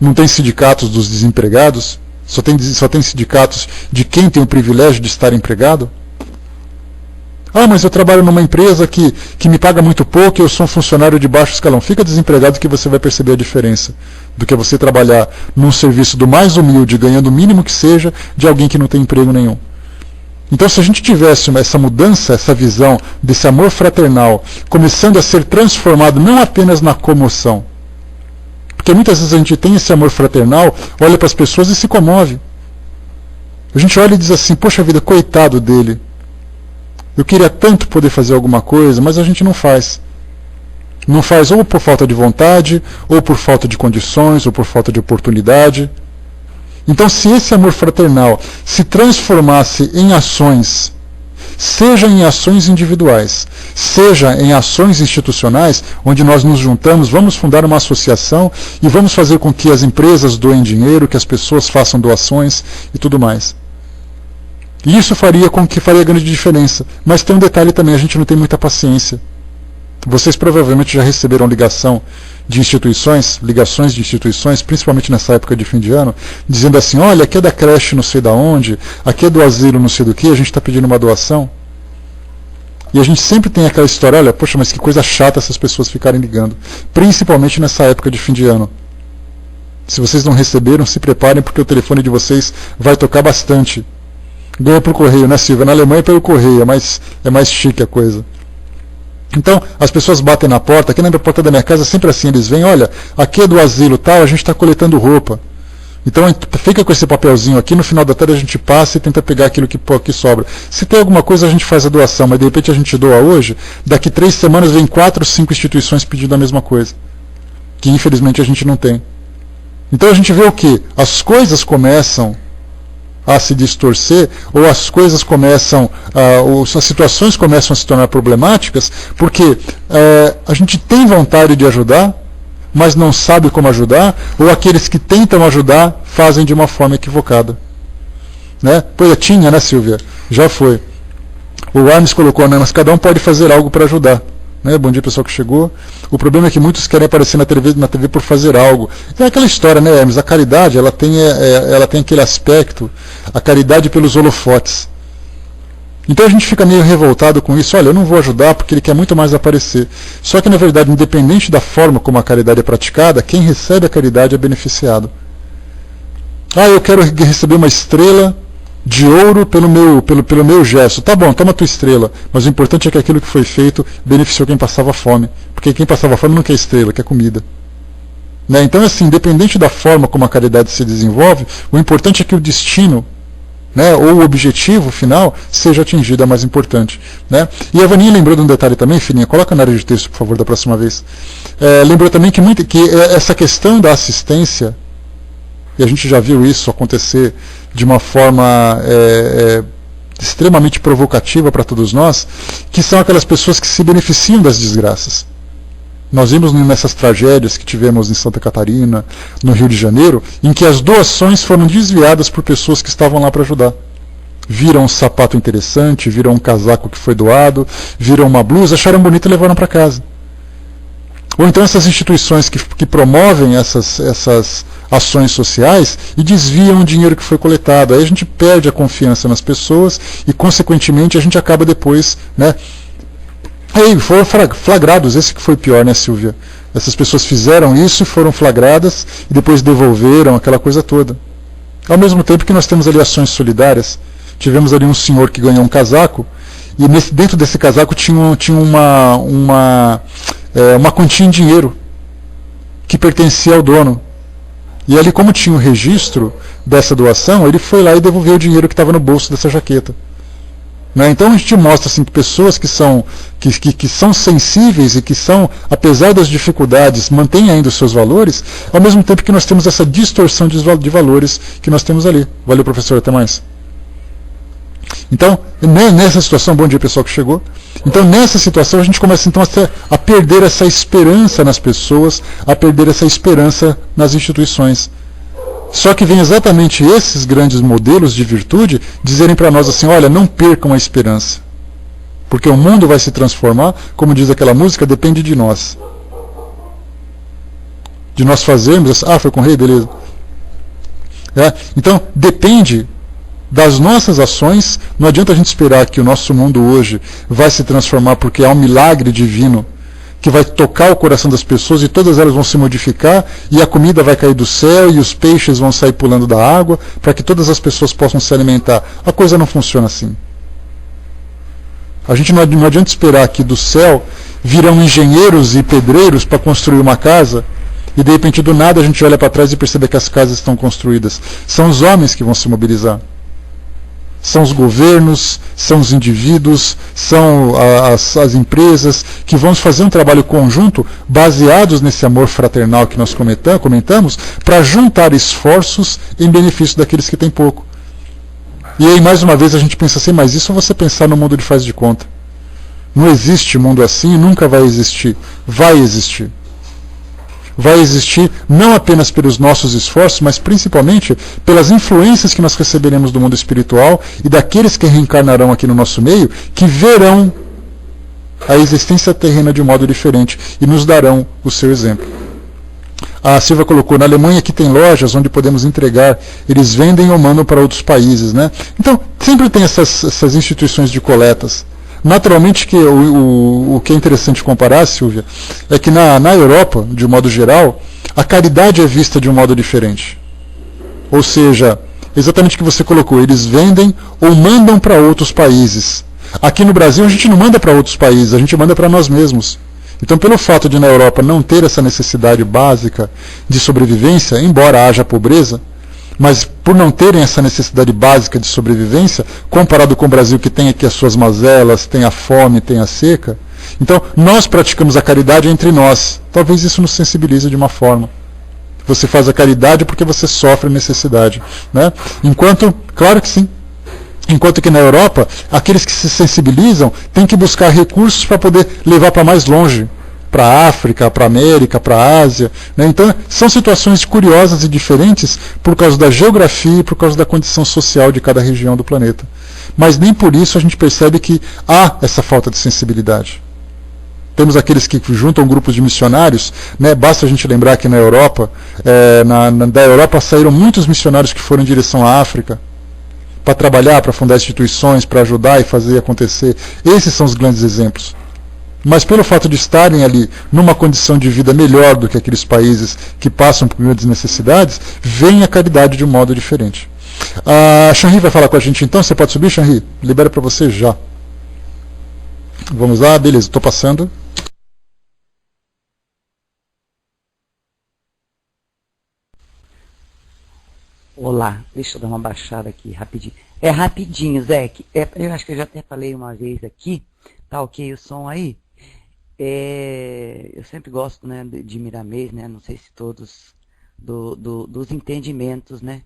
não tem sindicatos dos desempregados, só tem sindicatos de quem tem o privilégio de estar empregado. Ah, mas eu trabalho numa empresa que me paga muito pouco e eu sou um funcionário de baixo escalão. Fica desempregado que você vai perceber a diferença do que você trabalhar num serviço do mais humilde, ganhando o mínimo que seja, de alguém que não tem emprego nenhum. Então, se a gente tivesse essa mudança, essa visão desse amor fraternal, começando a ser transformado não apenas na comoção, porque muitas vezes a gente tem esse amor fraternal, olha para as pessoas e se comove. A gente olha e diz assim, poxa vida, coitado dele. Eu queria tanto poder fazer alguma coisa, mas a gente não faz. Não faz ou por falta de vontade, ou por falta de condições, ou por falta de oportunidade. Então, se esse amor fraternal se transformasse em ações, seja em ações individuais, seja em ações institucionais, onde nós nos juntamos, vamos fundar uma associação e vamos fazer com que as empresas doem dinheiro, que as pessoas façam doações e tudo mais. E isso faria grande diferença. Mas tem um detalhe também, a gente não tem muita paciência. Vocês provavelmente já receberam ligações de instituições, principalmente nessa época de fim de ano, dizendo assim, olha, aqui é da creche não sei da onde, aqui é do asilo não sei do que, a gente está pedindo uma doação. E a gente sempre tem aquela história, olha, poxa, mas que coisa chata essas pessoas ficarem ligando. Principalmente nessa época de fim de ano. Se vocês não receberam, se preparem, porque o telefone de vocês vai tocar bastante. Ganha por correio, né, Silvia? Na Alemanha é pelo correio, é mais chique a coisa. Então, as pessoas batem na porta, aqui na porta da minha casa, sempre assim, eles vêm, olha, aqui é do asilo tal, a gente está coletando roupa. Então, fica com esse papelzinho aqui, no final da tarde a gente passa e tenta pegar aquilo que sobra. Se tem alguma coisa, a gente faz a doação, mas de repente a gente doa hoje, daqui 3 semanas vem 4 ou 5 instituições pedindo a mesma coisa. Que infelizmente a gente não tem. Então a gente vê o quê? As coisas começam a se distorcer, ou as coisas começam, as situações começam a se tornar problemáticas, porque a gente tem vontade de ajudar, mas não sabe como ajudar, ou aqueles que tentam ajudar fazem de uma forma equivocada. Né? Pois tinha, né, Silvia? Já foi. O Arnes colocou, né, mas cada um pode fazer algo para ajudar. Né? Bom dia, pessoal que chegou. O problema é que muitos querem aparecer na TV por fazer algo. É aquela história, né, Hermes? A caridade, ela tem aquele aspecto, a caridade pelos holofotes. Então a gente fica meio revoltado com isso. Olha, eu não vou ajudar porque ele quer muito mais aparecer. Só que, na verdade, independente da forma como a caridade é praticada, quem recebe a caridade é beneficiado. Ah, eu quero receber uma estrela de ouro pelo meu gesto. Tá bom, toma a tua estrela. Mas o importante é que aquilo que foi feito beneficiou quem passava fome. Porque quem passava fome não quer estrela, quer comida. Né? Então, assim, independente da forma como a caridade se desenvolve, o importante é que o destino, né, ou o objetivo final seja atingido, é mais importante. Né? E a Vaninha lembrou de um detalhe também, filhinha, coloca na área de texto, por favor, da próxima vez. Lembrou também que essa questão da assistência, e a gente já viu isso acontecer de uma forma extremamente provocativa para todos nós, que são aquelas pessoas que se beneficiam das desgraças. Nós vimos nessas tragédias que tivemos em Santa Catarina, no Rio de Janeiro, em que as doações foram desviadas por pessoas que estavam lá para ajudar. Viram um sapato interessante, viram um casaco que foi doado, viram uma blusa, acharam bonito e levaram para casa. Ou então essas instituições que promovem essas ações sociais e desviam o dinheiro que foi coletado. Aí a gente perde a confiança nas pessoas e, consequentemente, a gente acaba depois, né? Aí foram flagrados, esse que foi pior, né, Silvia? Essas pessoas fizeram isso e foram flagradas e depois devolveram, aquela coisa toda. Ao mesmo tempo que nós temos ali ações solidárias. Tivemos ali um senhor que ganhou um casaco e dentro desse casaco tinha uma quantia em dinheiro que pertencia ao dono. E ali, como tinha o registro dessa doação, ele foi lá e devolveu o dinheiro que estava no bolso dessa jaqueta. Né? Então a gente mostra assim, que pessoas que são sensíveis e que são, apesar das dificuldades, mantêm ainda os seus valores, ao mesmo tempo que nós temos essa distorção de valores que nós temos ali. Valeu, professor, até mais. Então, nessa situação, bom dia pessoal que chegou, então nessa situação a gente começa então a perder essa esperança nas pessoas, a perder essa esperança nas instituições. Só que vem exatamente esses grandes modelos de virtude dizerem para nós assim, olha, não percam a esperança, porque o mundo vai se transformar, como diz aquela música, depende de nós. De nós fazermos, foi com o rei, beleza. Então, depende das nossas ações. Não adianta a gente esperar que o nosso mundo hoje vai se transformar porque há um milagre divino que vai tocar o coração das pessoas e todas elas vão se modificar e a comida vai cair do céu e os peixes vão sair pulando da água para que todas as pessoas possam se alimentar. A coisa não funciona assim. A gente não adianta esperar que do céu virão engenheiros e pedreiros para construir uma casa e de repente do nada a gente olha para trás e percebe que as casas estão construídas. São os homens que vão se mobilizar. São os governos, são os indivíduos, são as empresas que vão fazer um trabalho conjunto baseados nesse amor fraternal que nós comentamos para juntar esforços em benefício daqueles que têm pouco. E aí mais uma vez a gente pensa assim, mas isso é você pensar no mundo de faz de conta. Não existe mundo assim e nunca vai existir. Vai existir. Vai existir não apenas pelos nossos esforços, mas principalmente pelas influências que nós receberemos do mundo espiritual e daqueles que reencarnarão aqui no nosso meio, que verão a existência terrena de um modo diferente e nos darão o seu exemplo. A Silvia colocou, na Alemanha que tem lojas onde podemos entregar, eles vendem ou mandam para outros países, né? Então, sempre tem essas instituições de coletas. Naturalmente, que o que é interessante comparar, Silvia, é que na Europa, de um modo geral, a caridade é vista de um modo diferente. Ou seja, exatamente o que você colocou, eles vendem ou mandam para outros países. Aqui no Brasil a gente não manda para outros países, a gente manda para nós mesmos. Então, pelo fato de na Europa não ter essa necessidade básica de sobrevivência, embora haja pobreza, mas por não terem essa necessidade básica de sobrevivência, comparado com o Brasil que tem aqui as suas mazelas, tem a fome, tem a seca, então nós praticamos a caridade entre nós. Talvez isso nos sensibilize de uma forma. Você faz a caridade porque você sofre necessidade, né? Enquanto, claro que sim, enquanto que na Europa, aqueles que se sensibilizam têm que buscar recursos para poder levar para mais longe, para a África, para a América, para a Ásia, né? Então, são situações curiosas e diferentes por causa da geografia e por causa da condição social de cada região do planeta. Mas nem por isso a gente percebe que há essa falta de sensibilidade. Temos aqueles que juntam grupos de missionários, né? Basta a gente lembrar que na Europa, da Europa saíram muitos missionários que foram em direção à África, para trabalhar, para fundar instituições, para ajudar e fazer acontecer. Esses são os grandes exemplos. Mas pelo fato de estarem ali numa condição de vida melhor do que aqueles países que passam por grandes necessidades, vem a caridade de um modo diferente. A Shanri vai falar com a gente então. Você pode subir, Shanri? Libera para você já. Vamos lá, beleza, estou passando. Olá, deixa eu dar uma baixada aqui rapidinho. É rapidinho, Zé. Eu acho que eu já até falei uma vez aqui. Tá ok o som aí? Eu sempre gosto, né, de Miramês, né? Não sei se todos dos entendimentos, né,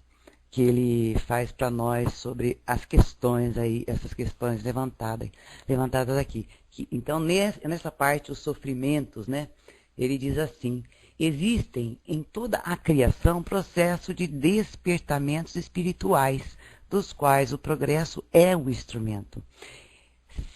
que ele faz para nós sobre as questões aí, essas questões levantadas aqui. Então nessa parte os sofrimentos, né? Ele diz assim: existem em toda a criação processo de despertamentos espirituais, dos quais o progresso é o instrumento.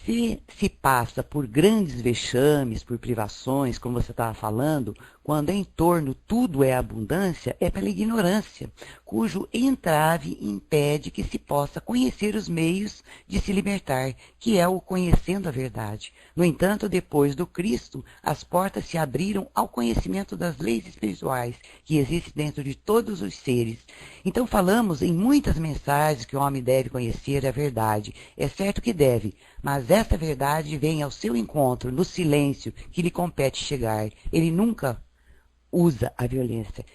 Se passa por grandes vexames, por privações, como você estava falando, quando em torno tudo é abundância, é pela ignorância, cujo entrave impede que se possa conhecer os meios de se libertar, que é o conhecendo a verdade. No entanto, depois do Cristo, as portas se abriram ao conhecimento das leis espirituais que existem dentro de todos os seres. Então falamos em muitas mensagens que o homem deve conhecer a verdade. É certo que deve, mas essa verdade vem ao seu encontro no silêncio que lhe compete chegar. Ele nunca usa a violência.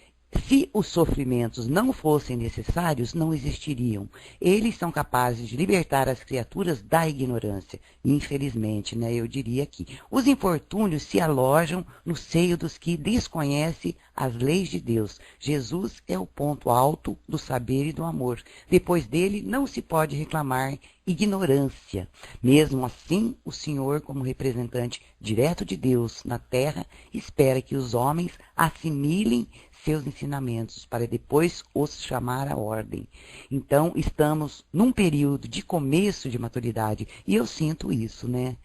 Se os sofrimentos não fossem necessários, não existiriam. Eles são capazes de libertar as criaturas da ignorância. Infelizmente, né, eu diria aqui. Os infortúnios se alojam no seio dos que desconhecem as leis de Deus. Jesus é o ponto alto do saber e do amor. Depois dele, não se pode reclamar ignorância. Mesmo assim, o Senhor, como representante direto de Deus na terra, espera que os homens assimilem seus ensinamentos para depois os chamar à ordem. Então, estamos num período de começo de maturidade e eu sinto isso, né?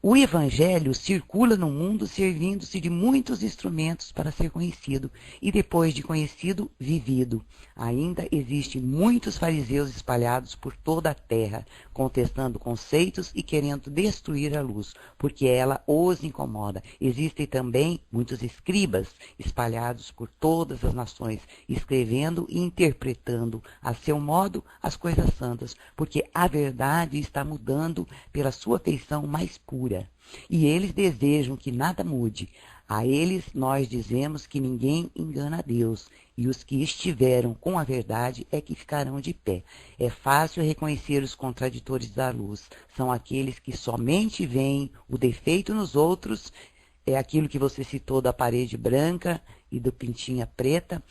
O Evangelho circula no mundo servindo-se de muitos instrumentos para ser conhecido e depois de conhecido, vivido. Ainda existem muitos fariseus espalhados por toda a terra, contestando conceitos e querendo destruir a luz, porque ela os incomoda. Existem também muitos escribas espalhados por todas as nações, escrevendo e interpretando a seu modo as coisas santas, porque a verdade está mudando pela sua feição mais pura. E eles desejam que nada mude. A eles nós dizemos que ninguém engana a Deus, e os que estiveram com a verdade é que ficarão de pé. É fácil reconhecer os contraditores da luz. São aqueles que somente veem o defeito nos outros, é aquilo que você citou da parede branca e do pintinha preta,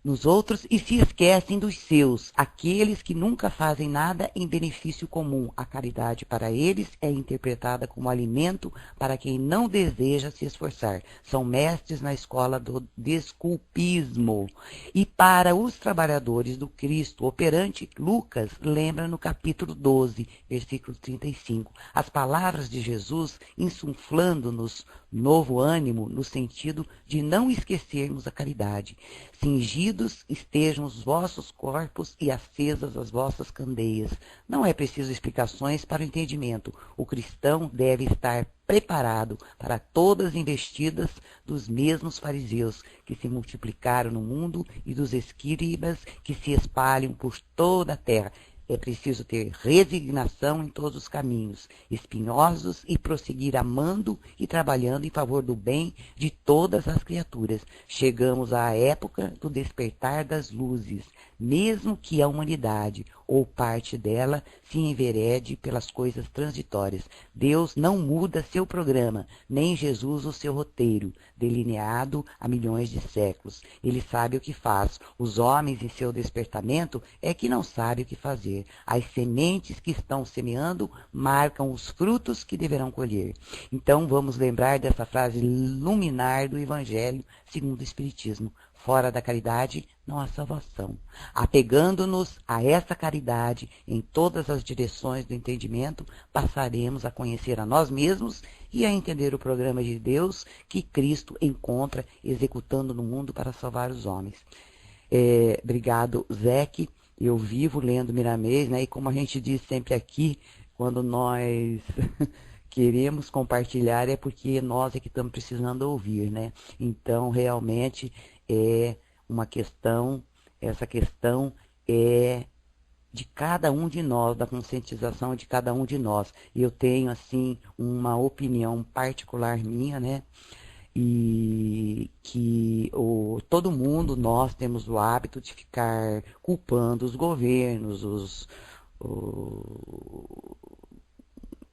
nos outros e se esquecem dos seus, aqueles que nunca fazem nada em benefício comum. A caridade para eles é interpretada como alimento para quem não deseja se esforçar. São mestres na escola do desculpismo. E para os trabalhadores do Cristo operante, Lucas lembra no capítulo 12, versículo 35, as palavras de Jesus insuflando-nos novo ânimo no sentido de não esquecermos a caridade. Cingidos estejam os vossos corpos e acesas as vossas candeias. Não é preciso explicações para o entendimento. O cristão deve estar preparado para todas as investidas dos mesmos fariseus que se multiplicaram no mundo e dos escribas que se espalham por toda a terra. É preciso ter resignação em todos os caminhos, espinhosos, e prosseguir amando e trabalhando em favor do bem de todas as criaturas. Chegamos à época do despertar das luzes, mesmo que a humanidade, ou parte dela, se enverede pelas coisas transitórias. Deus não muda seu programa, nem Jesus o seu roteiro, delineado há milhões de séculos. Ele sabe o que faz. Os homens, em seu despertamento, é que não sabem o que fazer. As sementes que estão semeando marcam os frutos que deverão colher. Então, vamos lembrar dessa frase luminar do Evangelho segundo o Espiritismo. Fora da caridade não há salvação. Apegando-nos a essa caridade em todas as direções do entendimento, passaremos a conhecer a nós mesmos e a entender o programa de Deus que Cristo encontra executando no mundo para salvar os homens. Obrigado, Zeke. Eu vivo lendo Miramês, né? E como a gente diz sempre aqui, quando nós queremos compartilhar, é porque nós é que estamos precisando ouvir, né? Então, realmente, é uma questão, essa questão é de cada um de nós, da conscientização de cada um de nós. E eu tenho, assim, uma opinião particular minha, né? E que todo mundo, nós temos o hábito de ficar culpando os governos,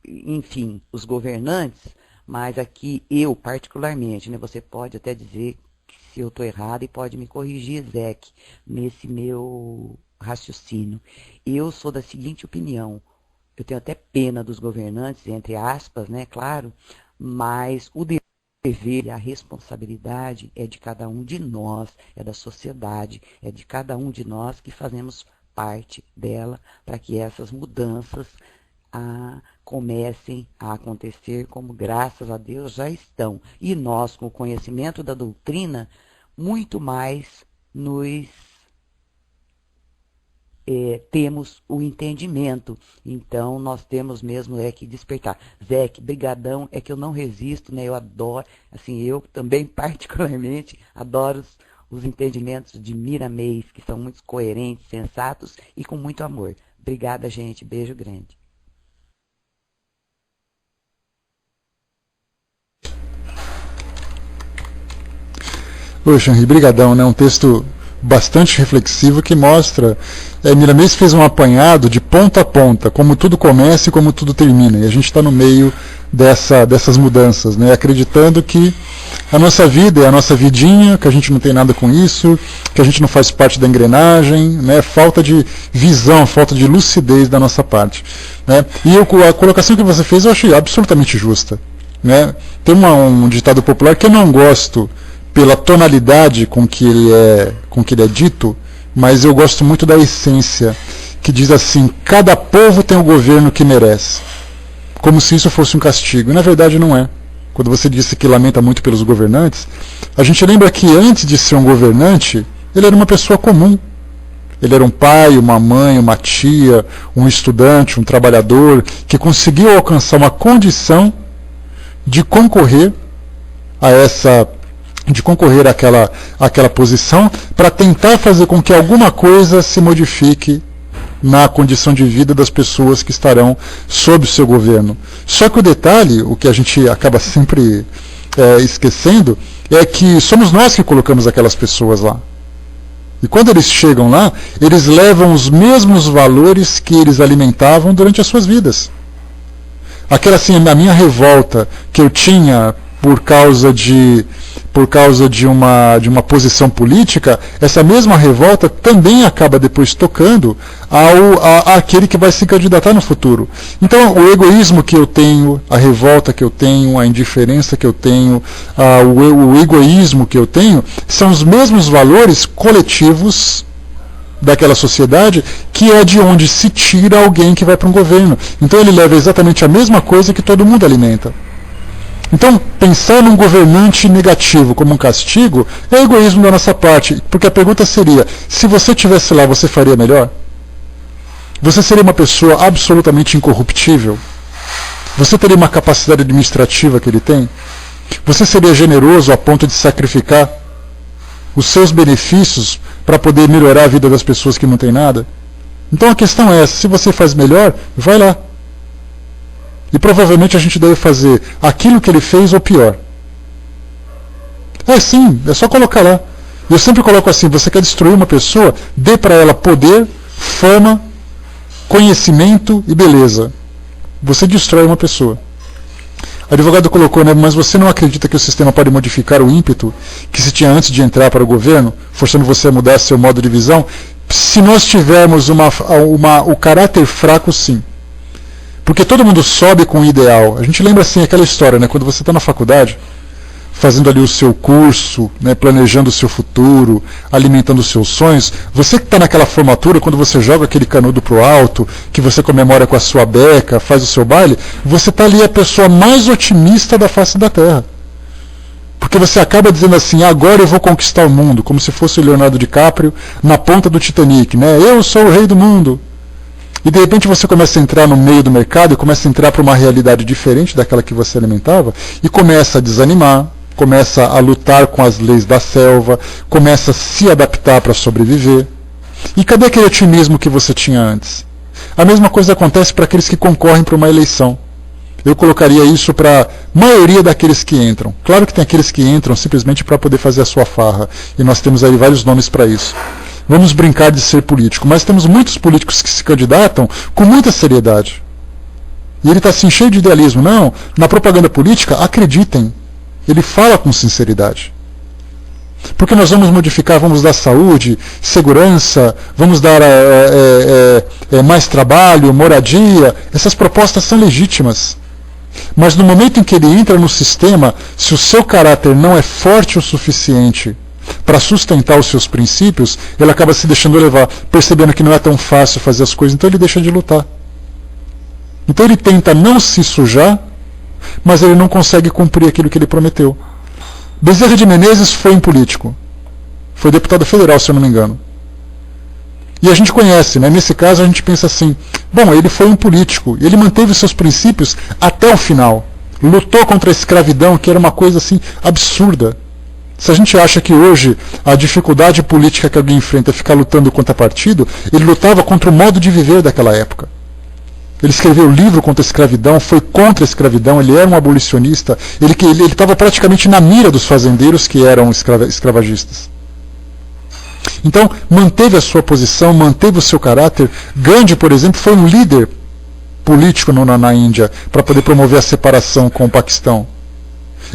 enfim, os governantes, mas aqui eu particularmente, né, você pode até dizer que se eu estou errado e pode me corrigir, Zeke, nesse meu raciocínio. Eu sou da seguinte opinião, eu tenho até pena dos governantes, entre aspas, né, claro, mas o dever e a responsabilidade é de cada um de nós, é da sociedade, é de cada um de nós que fazemos parte dela para que essas mudanças comecem a acontecer como, graças a Deus, já estão. E nós, com o conhecimento da doutrina, muito mais nos temos o entendimento. Então, nós temos mesmo que despertar. Zeke, brigadão, é que eu não resisto, né? Eu adoro, assim, eu também particularmente adoro os entendimentos de Miramês, que são muito coerentes, sensatos e com muito amor. Obrigada, gente. Beijo grande. Poxa, Henri, brigadão, né? Um texto bastante reflexivo que mostra, Miramês fez um apanhado de ponta a ponta, como tudo começa e como tudo termina, e a gente está no meio dessas mudanças, né? Acreditando que a nossa vida é a nossa vidinha, que a gente não tem nada com isso, que a gente não faz parte da engrenagem, né? Falta de visão, falta de lucidez da nossa parte, né? E a colocação que você fez eu achei absolutamente justa, né? Tem um ditado popular que eu não gosto pela tonalidade com que ele é dito, mas eu gosto muito da essência, que diz assim: cada povo tem o governo que merece, como se isso fosse um castigo. E na verdade não é. Quando você disse que lamenta muito pelos governantes, a gente lembra que antes de ser um governante, ele era uma pessoa comum. Ele era um pai, uma mãe, uma tia, um estudante, um trabalhador, que conseguiu alcançar uma condição de concorrer àquela posição, para tentar fazer com que alguma coisa se modifique na condição de vida das pessoas que estarão sob o seu governo. Só que o detalhe, o que a gente acaba sempre esquecendo, é que somos nós que colocamos aquelas pessoas lá. E quando eles chegam lá, eles levam os mesmos valores que eles alimentavam durante as suas vidas. Aquela, assim, a minha revolta que eu tinha por causa de uma posição política, essa mesma revolta também acaba depois tocando àquele que vai se candidatar no futuro. Então, o egoísmo que eu tenho, a revolta que eu tenho, a indiferença que eu tenho, o egoísmo que eu tenho, são os mesmos valores coletivos daquela sociedade, que é de onde se tira alguém que vai para um governo. Então ele leva exatamente a mesma coisa que todo mundo alimenta. Então, pensar num governante negativo como um castigo é egoísmo da nossa parte, porque a pergunta seria: se você estivesse lá, você faria melhor? Você seria uma pessoa absolutamente incorruptível? Você teria uma capacidade administrativa que ele tem? Você seria generoso a ponto de sacrificar os seus benefícios para poder melhorar a vida das pessoas que não têm nada? Então a questão é essa: se você faz melhor, vai lá. E provavelmente a gente deve fazer aquilo que ele fez ou pior. Sim, é só colocar lá. Eu sempre coloco assim: você quer destruir uma pessoa, dê para ela poder, fama, conhecimento e beleza. Você destrói uma pessoa. O advogado colocou, né, mas você não acredita que o sistema pode modificar o ímpeto que se tinha antes de entrar para o governo, forçando você a mudar seu modo de visão? Se nós tivermos o caráter fraco, sim. Porque todo mundo sobe com o ideal. A gente lembra assim aquela história, né? Quando você está na faculdade, fazendo ali o seu curso, né, planejando o seu futuro, alimentando os seus sonhos, você que está naquela formatura, quando você joga aquele canudo para o alto, que você comemora com a sua beca, faz o seu baile, você está ali a pessoa mais otimista da face da Terra. Porque você acaba dizendo assim: agora eu vou conquistar o mundo, como se fosse o Leonardo DiCaprio na ponta do Titanic, né? Eu sou o rei do mundo. E de repente você começa a entrar no meio do mercado e começa a entrar para uma realidade diferente daquela que você alimentava e começa a desanimar, começa a lutar com as leis da selva, começa a se adaptar para sobreviver. E cadê aquele otimismo que você tinha antes? A mesma coisa acontece para aqueles que concorrem para uma eleição. Eu colocaria isso para a maioria daqueles que entram. Claro que tem aqueles que entram simplesmente para poder fazer a sua farra, e nós temos aí vários nomes para isso. Vamos brincar de ser político, mas temos muitos políticos que se candidatam com muita seriedade. E ele está assim, cheio de idealismo. Não, na propaganda política, acreditem, ele fala com sinceridade. Porque nós vamos modificar, vamos dar saúde, segurança, vamos dar mais trabalho, moradia. Essas propostas são legítimas. Mas no momento em que ele entra no sistema, se o seu caráter não é forte o suficiente para sustentar os seus princípios, ele acaba se deixando levar, percebendo que não é tão fácil fazer as coisas, então ele deixa de lutar. Então ele tenta não se sujar, mas ele não consegue cumprir aquilo que ele prometeu. Bezerra de Menezes foi um político. Foi deputado federal, se eu não me engano. E a gente conhece, né? Nesse caso a gente pensa assim, bom, ele foi um político, ele manteve os seus princípios até o final. Lutou contra a escravidão, que era uma coisa assim absurda. Se a gente acha que hoje a dificuldade política que alguém enfrenta é ficar lutando contra partido, ele lutava contra o modo de viver daquela época. Ele escreveu livro contra a escravidão, foi contra a escravidão, ele era um abolicionista, ele estava praticamente na mira dos fazendeiros que eram escravagistas. Então, manteve a sua posição, manteve o seu caráter. Gandhi, por exemplo, foi um líder político na Índia para poder promover a separação com o Paquistão.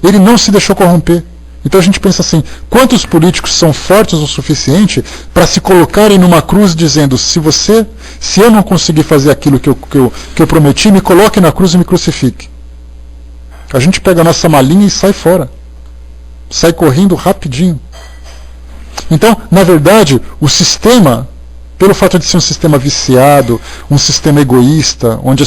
Ele não se deixou corromper. Então a gente pensa assim, quantos políticos são fortes o suficiente para se colocarem numa cruz dizendo, se eu não conseguir fazer aquilo que eu prometi, me coloque na cruz e me crucifique. A gente pega a nossa malinha e sai fora. Sai correndo rapidinho. Então, na verdade, o sistema, pelo fato de ser um sistema viciado, um sistema egoísta, onde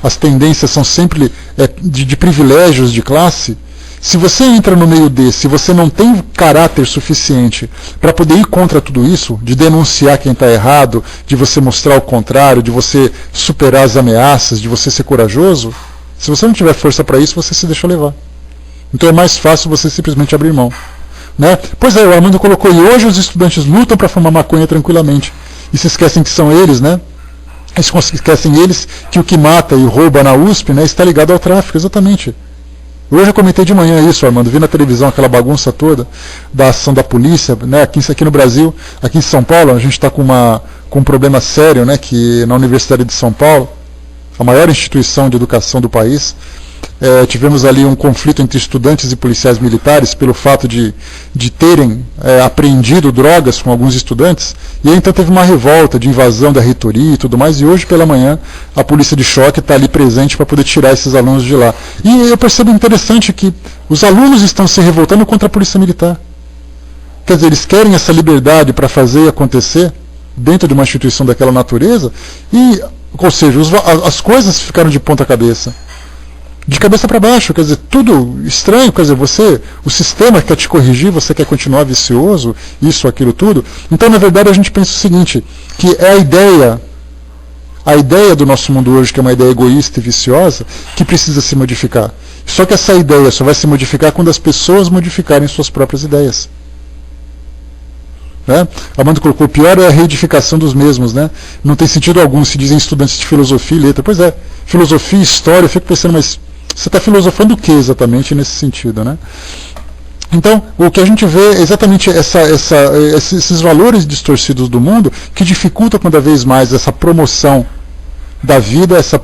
as tendências são sempre de privilégios de classe, se você entra no meio desse, se você não tem caráter suficiente para poder ir contra tudo isso, de denunciar quem está errado, de você mostrar o contrário, de você superar as ameaças, de você ser corajoso, se você não tiver força para isso, você se deixa levar. Então é mais fácil você simplesmente abrir mão. Né? Pois é, o Armando colocou, e hoje os estudantes lutam para fumar maconha tranquilamente. E se esquecem que são eles, né? Esquecem eles que o que mata e rouba na USP, né, está ligado ao tráfico, exatamente. Hoje eu comentei de manhã isso, Armando, vi na televisão aquela bagunça toda da ação da polícia, né, aqui no Brasil, aqui em São Paulo, a gente está com um problema sério, né, que na Universidade de São Paulo, a maior instituição de educação do país, tivemos ali um conflito entre estudantes e policiais militares pelo fato de terem apreendido drogas com alguns estudantes, e aí então teve uma revolta de invasão da reitoria e tudo mais, e hoje pela manhã a polícia de choque está ali presente para poder tirar esses alunos de lá. E eu percebo interessante que os alunos estão se revoltando contra a polícia militar. Quer dizer, eles querem essa liberdade para fazer e acontecer dentro de uma instituição daquela natureza, ou seja, as coisas ficaram de ponta cabeça. De cabeça para baixo, quer dizer, tudo estranho, quer dizer, o sistema quer te corrigir, você quer continuar vicioso, isso, aquilo, tudo. Então, na verdade, a gente pensa o seguinte, que é a ideia do nosso mundo hoje, que é uma ideia egoísta e viciosa, que precisa se modificar. Só que essa ideia só vai se modificar quando as pessoas modificarem suas próprias ideias. Né? Armando colocou, o pior é a reedificação dos mesmos, né? Não tem sentido algum, se dizem estudantes de filosofia e letra. Pois é, filosofia e história, eu fico pensando, mas você está filosofando o que exatamente nesse sentido, né? Então, o que a gente vê é exatamente esses valores distorcidos do mundo que dificultam cada vez mais essa promoção da vida, essa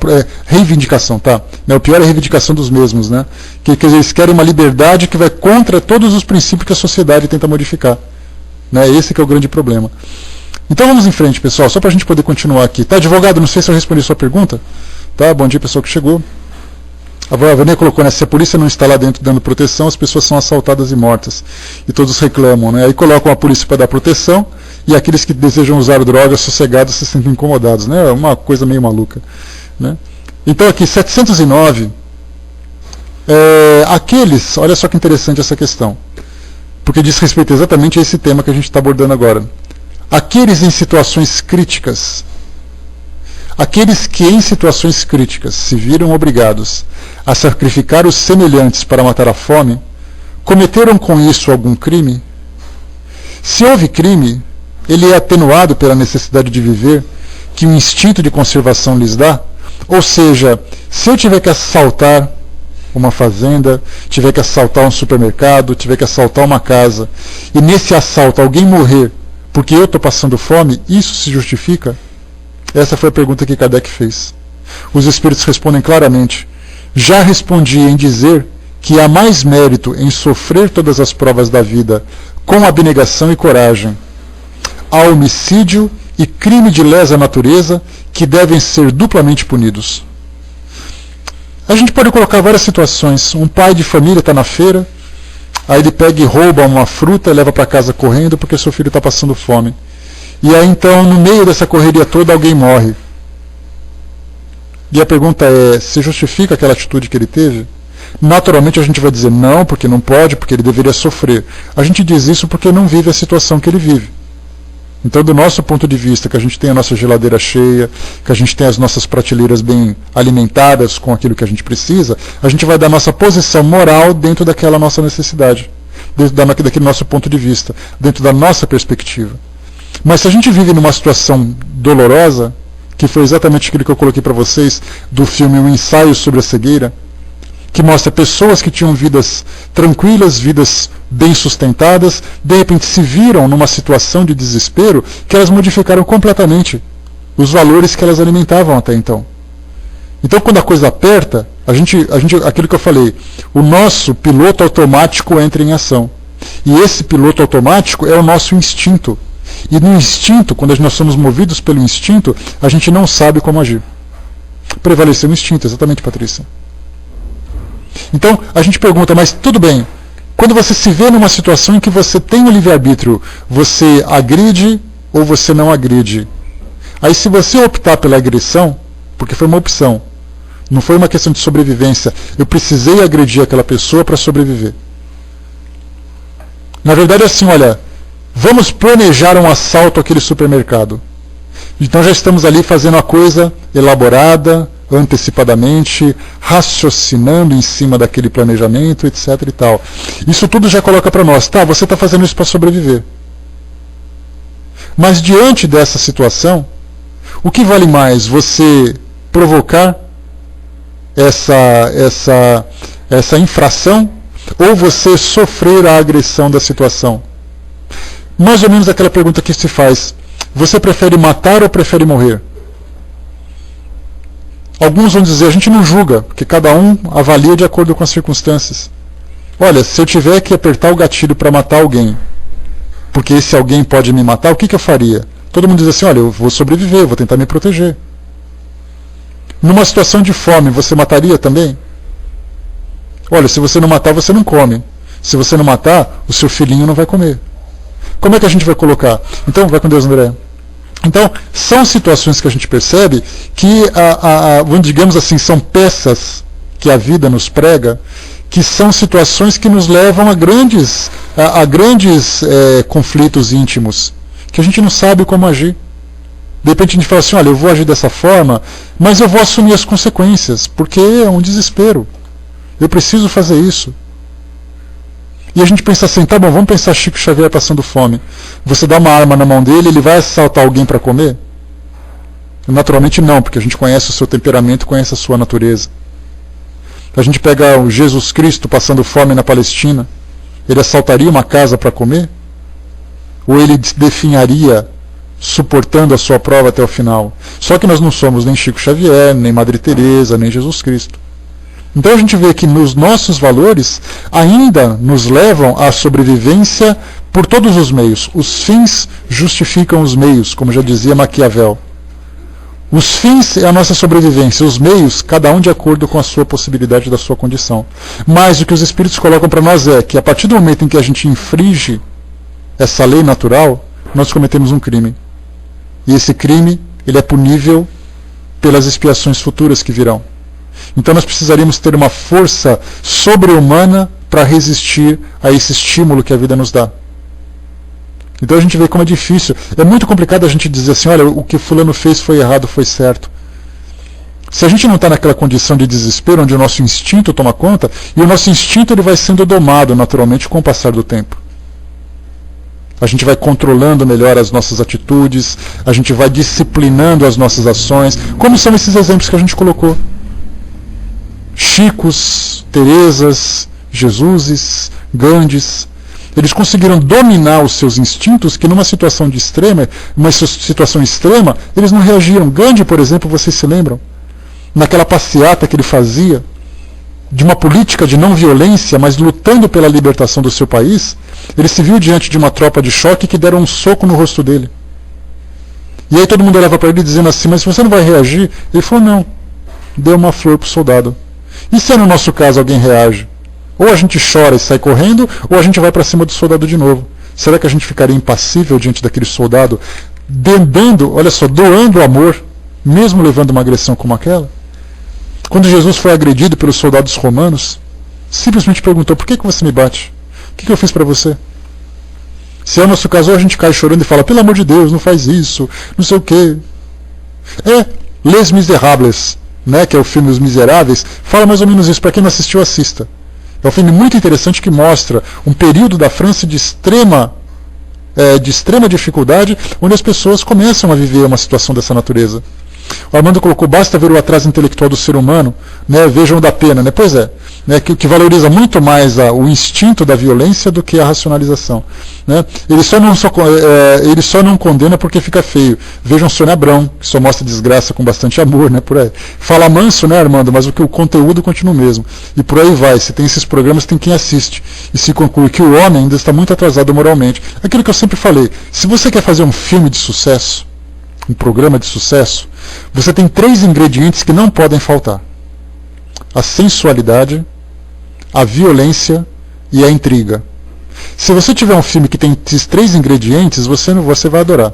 reivindicação, tá? O pior é a reivindicação dos mesmos, né? Quer dizer, eles querem uma liberdade que vai contra todos os princípios que a sociedade tenta modificar. Né? Esse que é o grande problema. Então vamos em frente, pessoal, só para a gente poder continuar aqui. Tá, advogado, não sei se eu respondi a sua pergunta. Tá, bom dia, pessoal que chegou. A Vânia colocou, né, se a polícia não está lá dentro dando proteção, as pessoas são assaltadas e mortas. E todos reclamam, né? Aí colocam a polícia para dar proteção, e aqueles que desejam usar drogas sossegados se sentem incomodados, né? É uma coisa meio maluca. Né? Então aqui, 709, aqueles, olha só que interessante essa questão, porque diz respeito exatamente a esse tema que a gente está abordando agora. Aqueles em situações críticas, aqueles que em situações críticas se viram obrigados a sacrificar os semelhantes para matar a fome, cometeram com isso algum crime? Se houve crime, ele é atenuado pela necessidade de viver que o instinto de conservação lhes dá? Ou seja, se eu tiver que assaltar uma fazenda, tiver que assaltar um supermercado, tiver que assaltar uma casa, e nesse assalto alguém morrer porque eu estou passando fome, isso se justifica? Essa foi a pergunta que Kardec fez. Os espíritos respondem claramente, já respondi em dizer que há mais mérito em sofrer todas as provas da vida com abnegação e coragem. Há homicídio e crime de lesa natureza que devem ser duplamente punidos. A gente pode colocar várias situações. Um pai de família está na feira, aí ele pega e rouba uma fruta e leva para casa correndo porque seu filho está passando fome. E aí então, no meio dessa correria toda, alguém morre. E a pergunta é, se justifica aquela atitude que ele teve? Naturalmente a gente vai dizer não, porque não pode, porque ele deveria sofrer. A gente diz isso porque não vive a situação que ele vive. Então, do nosso ponto de vista, que a gente tem a nossa geladeira cheia, que a gente tem as nossas prateleiras bem alimentadas com aquilo que a gente precisa, a gente vai dar nossa posição moral dentro daquela nossa necessidade, dentro daquele nosso ponto de vista, dentro da nossa perspectiva. Mas se a gente vive numa situação dolorosa, que foi exatamente aquilo que eu coloquei para vocês do filme O Ensaio sobre a Cegueira, que mostra pessoas que tinham vidas tranquilas, vidas bem sustentadas, de repente se viram numa situação de desespero que elas modificaram completamente os valores que elas alimentavam até então. Então, quando a coisa aperta, aquilo que eu falei, o nosso piloto automático entra em ação. E esse piloto automático é o nosso instinto. E no instinto, quando nós somos movidos pelo instinto, a gente não sabe como agir. Prevaleceu o instinto, exatamente, Patrícia. Então, a gente pergunta, mas tudo bem, quando você se vê numa situação em que você tem o livre-arbítrio, você agride ou você não agride? Aí, se você optar pela agressão, porque foi uma opção, não foi uma questão de sobrevivência, eu precisei agredir aquela pessoa para sobreviver. Na verdade é assim, olha, vamos planejar um assalto àquele supermercado. Então já estamos ali fazendo a coisa elaborada, antecipadamente, raciocinando em cima daquele planejamento, etc. e tal. Isso tudo já coloca para nós, tá, você está fazendo isso para sobreviver. Mas diante dessa situação, o que vale mais? Você provocar essa infração ou você sofrer a agressão da situação? Mais ou menos aquela pergunta que se faz, você prefere matar ou prefere morrer? Alguns vão dizer, a gente não julga, porque cada um avalia de acordo com as circunstâncias. Olha, se eu tiver que apertar o gatilho para matar alguém, porque esse alguém pode me matar, o que eu faria? Todo mundo diz assim, olha, eu vou sobreviver, vou tentar me proteger. Numa situação de fome, você mataria também? Olha, se você não matar, você não come. Se você não matar, o seu filhinho não vai comer. Como é que a gente vai colocar? Então, vai com Deus, André. Então, são situações que a gente percebe que, digamos assim, são peças que a vida nos prega, que são situações que nos levam a grandes conflitos íntimos, que a gente não sabe como agir. De repente a gente fala assim, olha, eu vou agir dessa forma, mas eu vou assumir as consequências, porque é um desespero. Eu preciso fazer isso. E a gente pensa assim, tá bom, vamos pensar Chico Xavier passando fome. Você dá uma arma na mão dele, ele vai assaltar alguém para comer? Naturalmente não, porque a gente conhece o seu temperamento, conhece a sua natureza. A gente pega o Jesus Cristo passando fome na Palestina, ele assaltaria uma casa para comer? Ou ele definharia suportando a sua prova até o final? Só que nós não somos nem Chico Xavier, nem Madre Teresa, nem Jesus Cristo. Então a gente vê que nos nossos valores ainda nos levam à sobrevivência por todos os meios. Os fins justificam os meios, como já dizia Maquiavel. Os fins é a nossa sobrevivência, os meios, cada um de acordo com a sua possibilidade da sua condição. Mas o que os Espíritos colocam para nós é que a partir do momento em que a gente infringe essa lei natural, nós cometemos um crime. E esse crime, ele é punível pelas expiações futuras que virão. Então nós precisaríamos ter uma força sobre-humana para resistir a esse estímulo que a vida nos dá. Então a gente vê como é difícil. É muito complicado a gente dizer assim, olha, o que fulano fez foi errado, foi certo. Se a gente não está naquela condição de desespero, onde o nosso instinto toma conta, e o nosso instinto ele vai sendo domado naturalmente com o passar do tempo. A gente vai controlando melhor as nossas atitudes, a gente vai disciplinando as nossas ações, como são esses exemplos que a gente colocou. Chicos, Teresas, Jesuses, Gandhis, eles conseguiram dominar os seus instintos que numa situação de extrema, uma situação extrema, eles não reagiram. Gandhi, por exemplo, vocês se lembram? Naquela passeata que ele fazia, de uma política de não violência, mas lutando pela libertação do seu país, ele se viu diante de uma tropa de choque que deram um soco no rosto dele. E aí todo mundo olhava para ele dizendo assim, mas você não vai reagir? Ele falou, não, deu uma flor para o soldado. E se no nosso caso alguém reage? Ou a gente chora e sai correndo, ou a gente vai para cima do soldado de novo. Será que a gente ficaria impassível diante daquele soldado, olha só, doando amor, mesmo levando uma agressão como aquela? Quando Jesus foi agredido pelos soldados romanos, simplesmente perguntou: por que você me bate? O que eu fiz para você? Se é o nosso caso, a gente cai chorando e fala: pelo amor de Deus, não faz isso, não sei o quê. Les Miserables, né, que é o filme Os Miseráveis, fala mais ou menos isso. Para quem não assistiu, assista. É um filme muito interessante que mostra um período da França de extrema dificuldade, onde as pessoas começam a viver uma situação dessa natureza. O Armando colocou: basta ver o atraso intelectual do ser humano, né, vejam o da pena. Né? Pois é, né, que valoriza muito mais o instinto da violência do que a racionalização. Né? Ele só não condena porque fica feio. Vejam Sônia Abrão, que só mostra desgraça com bastante amor. Né, por aí. Fala manso, né, Armando, mas o conteúdo continua o mesmo. E por aí vai. Se tem esses programas, tem quem assiste. E se conclui que o homem ainda está muito atrasado moralmente. Aquilo que eu sempre falei: se você quer fazer um filme de sucesso, um programa de sucesso, você tem 3 ingredientes que não podem faltar: a sensualidade, a violência e a intriga. Se você tiver um filme que tem esses 3 ingredientes, você vai adorar.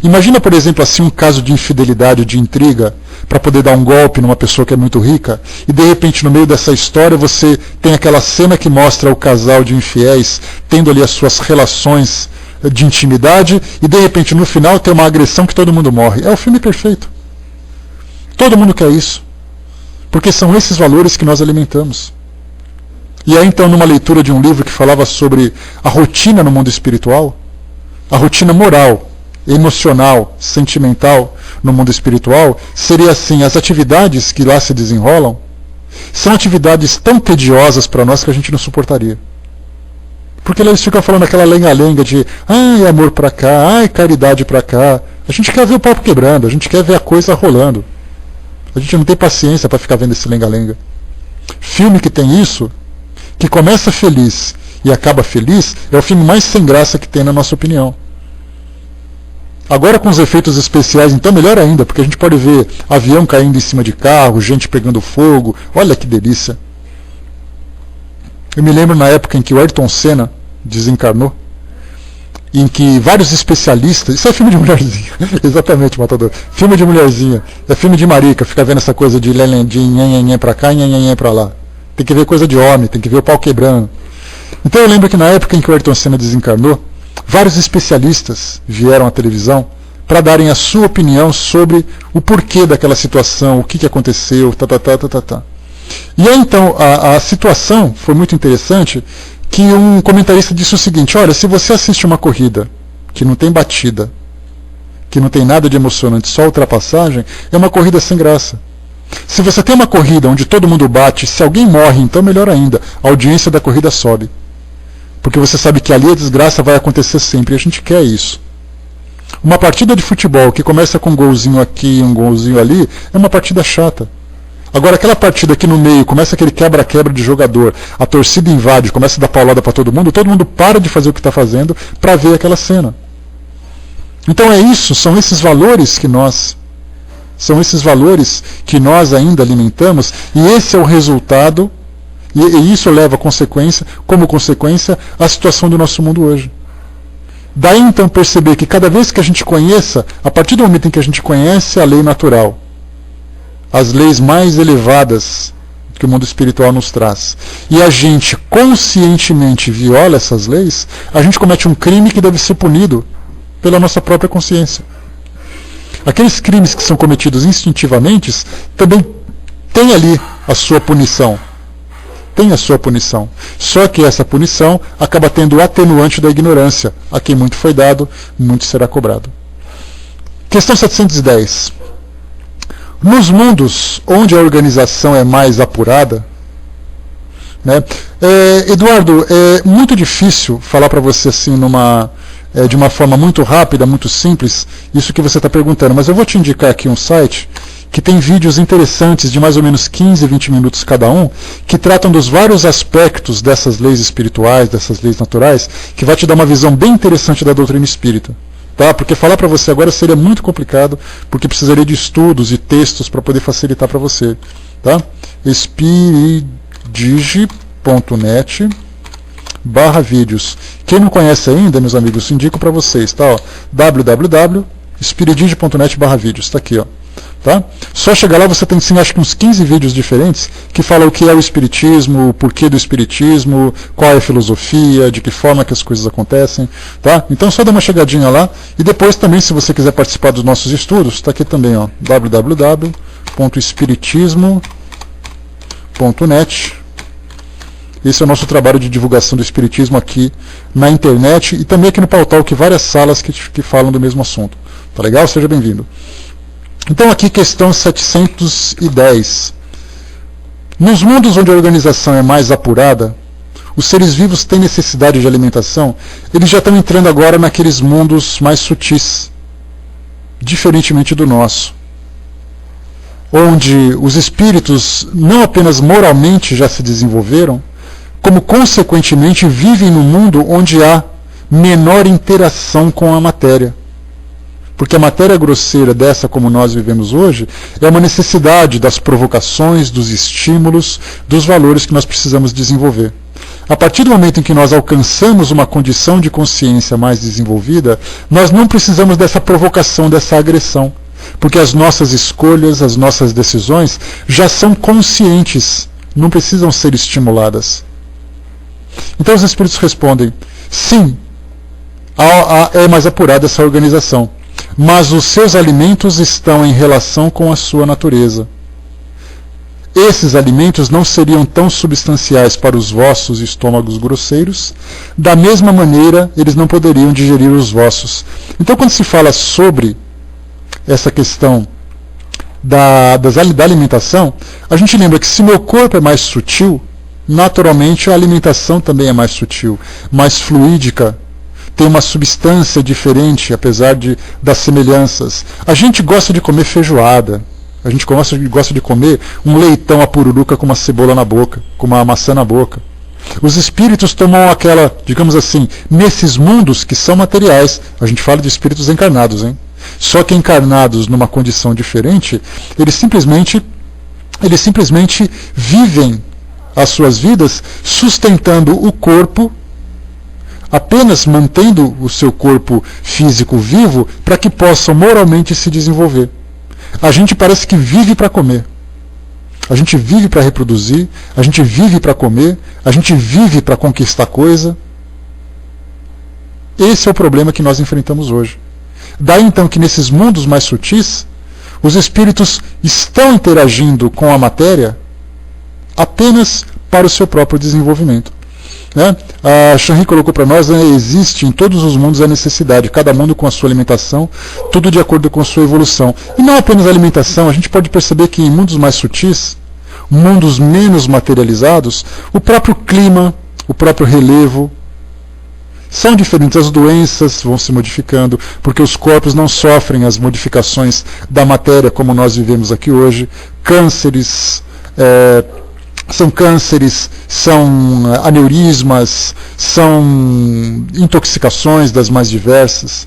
Imagina, por exemplo, assim, um caso de infidelidade, de intriga, para poder dar um golpe numa pessoa que é muito rica, e de repente no meio dessa história você tem aquela cena que mostra o casal de infiéis tendo ali as suas relações de intimidade, e de repente no final tem uma agressão que todo mundo morre. É o filme perfeito. Todo mundo quer isso, porque são esses valores que nós alimentamos. E aí então, numa leitura de um livro que falava sobre a rotina no mundo espiritual, a rotina moral, emocional, sentimental no mundo espiritual, seria assim: as atividades que lá se desenrolam são atividades tão tediosas para nós que a gente não suportaria. Porque eles ficam falando aquela lenga-lenga de ai, amor pra cá, ai, caridade pra cá. A gente quer ver o papo quebrando, a gente quer ver a coisa rolando. A gente não tem paciência para ficar vendo esse lenga-lenga. Filme que tem isso, que começa feliz e acaba feliz, é o filme mais sem graça que tem, na nossa opinião. Agora com os efeitos especiais, então melhor ainda, porque a gente pode ver avião caindo em cima de carro, gente pegando fogo. Olha que delícia. Eu me lembro na época em que o Ayrton Senna desencarnou, em que vários especialistas... Isso é filme de mulherzinha. Exatamente, Matador. Filme de mulherzinha. É filme de marica. Fica vendo essa coisa de nhenhenhen pra cá e nhenhenhen pra lá. Tem que ver coisa de homem, tem que ver o pau quebrando. Então eu lembro que na época em que o Ayrton Senna desencarnou, vários especialistas vieram à televisão para darem a sua opinião sobre o porquê daquela situação, o que aconteceu, E aí então a situação foi muito interessante, que um comentarista disse o seguinte: olha, se você assiste uma corrida que não tem batida, que não tem nada de emocionante, só ultrapassagem, é uma corrida sem graça. Se você tem uma corrida onde todo mundo bate, se alguém morre, então melhor ainda, a audiência da corrida sobe. Porque você sabe que ali a desgraça vai acontecer sempre, e a gente quer isso. Uma partida de futebol que começa com um golzinho aqui e um golzinho ali, é uma partida chata. Agora, aquela partida aqui no meio, começa aquele quebra-quebra de jogador, a torcida invade, começa a dar paulada para todo mundo para de fazer o que está fazendo para ver aquela cena. Então é isso, são esses valores que nós ainda alimentamos, e esse é o resultado, e isso leva como consequência a situação do nosso mundo hoje. Daí então perceber que cada vez que a gente conheça, a partir do momento em que a gente conhece a lei natural, as leis mais elevadas que o mundo espiritual nos traz, e a gente conscientemente viola essas leis, a gente comete um crime que deve ser punido pela nossa própria consciência. Aqueles crimes que são cometidos instintivamente também têm ali a sua punição. Tem a sua punição. Só que essa punição acaba tendo o atenuante da ignorância. A quem muito foi dado, muito será cobrado. Questão 710. Nos mundos onde a organização é mais apurada, né, Eduardo, é muito difícil falar para você assim de uma forma muito rápida, muito simples, isso que você está perguntando, mas eu vou te indicar aqui um site que tem vídeos interessantes de mais ou menos 15, 20 minutos cada um, que tratam dos vários aspectos dessas leis espirituais, dessas leis naturais, que vai te dar uma visão bem interessante da doutrina espírita. Tá? Porque falar para você agora seria muito complicado, porque precisaria de estudos e textos para poder facilitar para você. Tá? espiridige.net/vídeos. Quem não conhece ainda, meus amigos, indico para vocês, tá? www.espiridige.net/vídeos. Está aqui, ó. Tá? Só chegar lá você tem sim, acho que uns 15 vídeos diferentes que falam o que é o espiritismo, o porquê do espiritismo, qual é a filosofia, de que forma que as coisas acontecem. Tá? Então só dá uma chegadinha lá. E depois também, se você quiser participar dos nossos estudos, está aqui também, ó, www.espiritismo.net. Esse é o nosso trabalho de divulgação do espiritismo aqui na internet e também aqui no Pautalk, várias salas que falam do mesmo assunto. Tá legal? Seja bem-vindo. Então aqui questão 710. Nos mundos onde a organização é mais apurada, os seres vivos têm necessidade de alimentação, eles já estão entrando agora naqueles mundos mais sutis, diferentemente do nosso, onde os espíritos não apenas moralmente já se desenvolveram, como consequentemente vivem num mundo onde há menor interação com a matéria. Porque a matéria grosseira dessa como nós vivemos hoje é uma necessidade das provocações, dos estímulos, dos valores que nós precisamos desenvolver. A partir do momento em que nós alcançamos uma condição de consciência mais desenvolvida, nós não precisamos dessa provocação, dessa agressão. Porque as nossas escolhas, as nossas decisões já são conscientes, não precisam ser estimuladas. Então os espíritos respondem, sim, é mais apurada essa organização. Mas os seus alimentos estão em relação com a sua natureza. Esses alimentos não seriam tão substanciais para os vossos estômagos grosseiros, da mesma maneira eles não poderiam digerir os vossos. Então quando se fala sobre essa questão da alimentação, a gente lembra que se meu corpo é mais sutil, naturalmente a alimentação também é mais sutil, mais fluídica, tem uma substância diferente, apesar das semelhanças. A gente gosta de comer feijoada, a gente gosta de comer um leitão à pururuca com uma cebola na boca, com uma maçã na boca. Os espíritos tomam aquela, digamos assim, nesses mundos que são materiais, a gente fala de espíritos encarnados, hein? Só que encarnados numa condição diferente, eles simplesmente vivem as suas vidas sustentando o corpo, apenas mantendo o seu corpo físico vivo para que possam moralmente se desenvolver. A gente parece que vive para comer. A gente vive para reproduzir, a gente vive para comer, a gente vive para conquistar coisa. Esse é o problema que nós enfrentamos hoje. Daí então que nesses mundos mais sutis, os espíritos estão interagindo com a matéria apenas para o seu próprio desenvolvimento. A Shanri colocou para nós, existe em todos os mundos a necessidade, cada mundo com a sua alimentação, tudo de acordo com a sua evolução. E não apenas a alimentação, a gente pode perceber que em mundos mais sutis, mundos menos materializados, o próprio clima, o próprio relevo, são diferentes, as doenças vão se modificando, porque os corpos não sofrem as modificações da matéria como nós vivemos aqui hoje. São cânceres, são aneurismas, são intoxicações das mais diversas.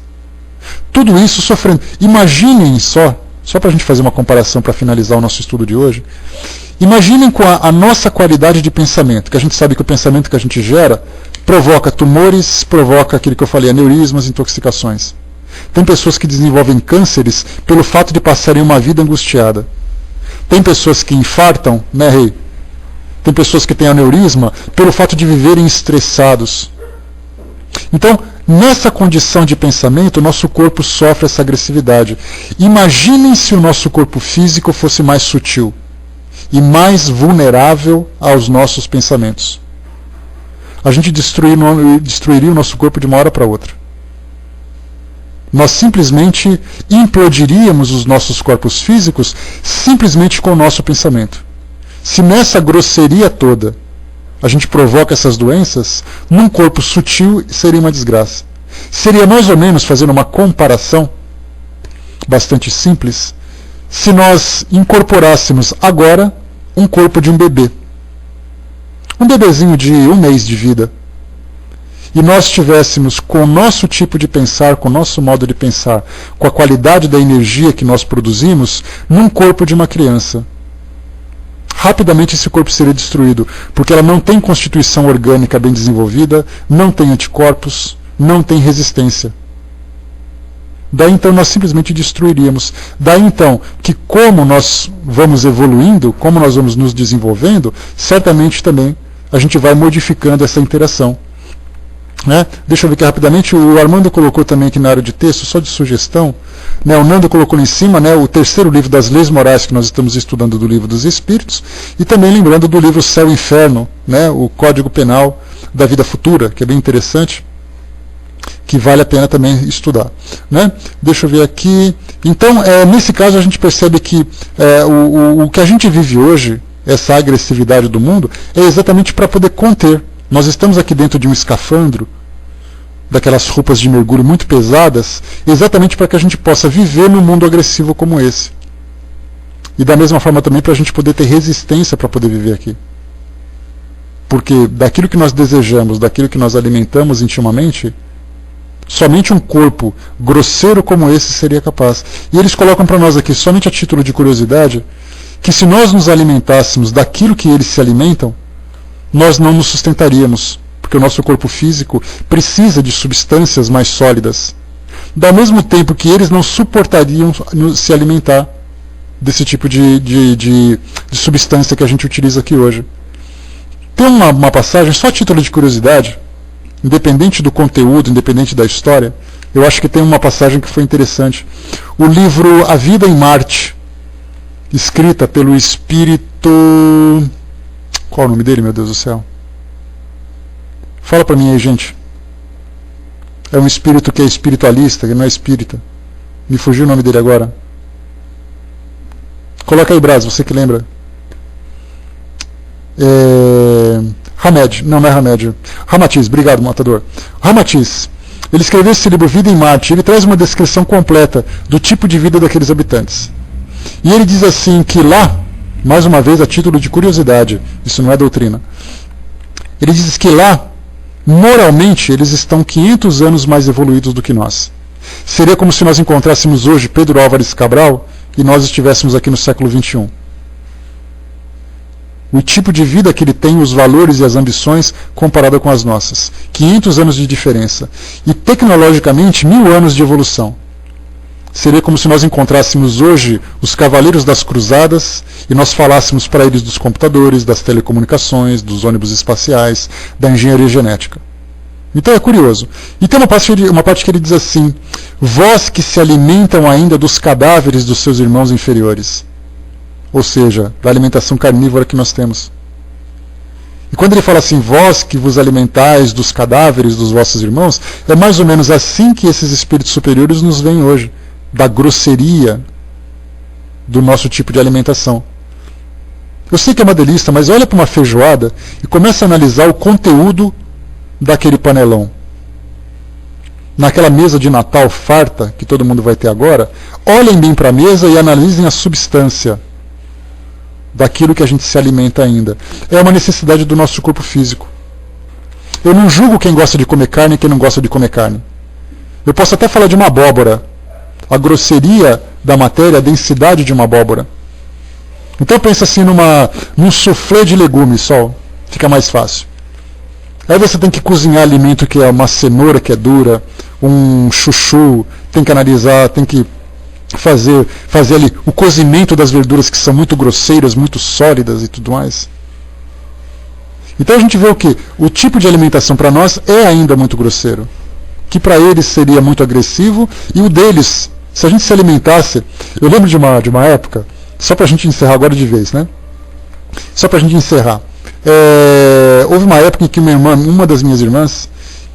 Tudo isso sofrendo. Imaginem só para a gente fazer uma comparação para finalizar o nosso estudo de hoje, imaginem com a nossa qualidade de pensamento, que a gente sabe que o pensamento que a gente gera provoca tumores, provoca aquilo que eu falei, aneurismas, intoxicações. Tem pessoas que desenvolvem cânceres pelo fato de passarem uma vida angustiada. Tem pessoas que infartam, né, Rei? Tem pessoas que têm aneurisma pelo fato de viverem estressados. Então, nessa condição de pensamento, o nosso corpo sofre essa agressividade. Imaginem se o nosso corpo físico fosse mais sutil e mais vulnerável aos nossos pensamentos. A gente destruiria o nosso corpo de uma hora para outra. Nós simplesmente implodiríamos os nossos corpos físicos simplesmente com o nosso pensamento. Se nessa grosseria toda a gente provoca essas doenças, num corpo sutil seria uma desgraça. Seria mais ou menos, fazendo uma comparação bastante simples, se nós incorporássemos agora um corpo de um bebê. Um bebezinho de 1 mês de vida. E nós tivéssemos, com o nosso tipo de pensar, com o nosso modo de pensar, com a qualidade da energia que nós produzimos, num corpo de uma criança. Rapidamente esse corpo seria destruído, porque ela não tem constituição orgânica bem desenvolvida, não tem anticorpos, não tem resistência. Daí então nós simplesmente destruiríamos. Daí então que como nós vamos evoluindo, como nós vamos nos desenvolvendo, certamente também a gente vai modificando essa interação. Né? Deixa eu ver aqui rapidamente, o Armando colocou também aqui na área de texto, só de sugestão, né? O Nando colocou lá em cima, né, o terceiro livro das leis morais que nós estamos estudando do livro dos Espíritos, e também lembrando do livro Céu e Inferno, né, o Código Penal da Vida Futura, que é bem interessante, que vale a pena também estudar. Né? Deixa eu ver aqui. Então, nesse caso, a gente percebe que o que a gente vive hoje, essa agressividade do mundo, é exatamente para poder conter. Nós estamos aqui dentro de um escafandro, daquelas roupas de mergulho muito pesadas, exatamente para que a gente possa viver num mundo agressivo como esse. E da mesma forma também para a gente poder ter resistência para poder viver aqui. Porque daquilo que nós desejamos, daquilo que nós alimentamos intimamente, somente um corpo grosseiro como esse seria capaz. E eles colocam para nós aqui, somente a título de curiosidade, que se nós nos alimentássemos daquilo que eles se alimentam, nós não nos sustentaríamos, porque o nosso corpo físico precisa de substâncias mais sólidas. Ao mesmo tempo que eles não suportariam se alimentar desse tipo de substância que a gente utiliza aqui hoje. Tem uma passagem, só a título de curiosidade, independente do conteúdo, independente da história, eu acho que tem uma passagem que foi interessante. O livro A Vida em Marte, escrita pelo espírito... Qual é o nome dele, meu Deus do céu? Fala pra mim aí, gente. É um espírito que é espiritualista, que não é espírita. Me fugiu o nome dele agora. Coloca aí, Braz, você que lembra. Hamed, não é Hamed. Ramatiz, obrigado, Matador. Ramatiz, ele escreveu esse livro Vida em Marte. Ele traz uma descrição completa do tipo de vida daqueles habitantes. E ele diz assim que lá, mais uma vez a título de curiosidade, isso não é doutrina, ele diz que lá, moralmente, eles estão 500 anos mais evoluídos do que nós. Seria como se nós encontrássemos hoje Pedro Álvares Cabral e nós estivéssemos aqui no século XXI. O tipo de vida que ele tem, os valores e as ambições comparado com as nossas. 500 anos de diferença. E tecnologicamente, 1000 anos de evolução. Seria como se nós encontrássemos hoje os cavaleiros das cruzadas e nós falássemos para eles dos computadores, das telecomunicações, dos ônibus espaciais, da engenharia genética. Então é curioso. E tem uma parte que ele diz assim: vós que se alimentam ainda dos cadáveres dos seus irmãos inferiores. Ou seja, da alimentação carnívora que nós temos. E quando ele fala assim, vós que vos alimentais dos cadáveres dos vossos irmãos, é mais ou menos assim que esses espíritos superiores nos veem hoje. Da grosseria do nosso tipo de alimentação. Eu sei que é uma delícia, mas olha para uma feijoada e começa a analisar o conteúdo daquele panelão. Naquela mesa de Natal farta, que todo mundo vai ter agora, olhem bem para a mesa e analisem a substância daquilo que a gente se alimenta ainda. É uma necessidade do nosso corpo físico. Eu não julgo quem gosta de comer carne e quem não gosta de comer carne. Eu posso até falar de uma abóbora. A grosseria da matéria, a densidade de uma abóbora. Então pensa assim num soufflé de legumes só, fica mais fácil. Aí você tem que cozinhar alimento que é uma cenoura que é dura, um chuchu, tem que analisar, tem que fazer ali o cozimento das verduras que são muito grosseiras, muito sólidas e tudo mais. Então a gente vê o que? O tipo de alimentação para nós é ainda muito grosseiro. Que para eles seria muito agressivo, e o deles, se a gente se alimentasse... Eu lembro de uma época, só para a gente encerrar agora de vez, né? Só para a gente encerrar. Houve uma época em que uma das minhas irmãs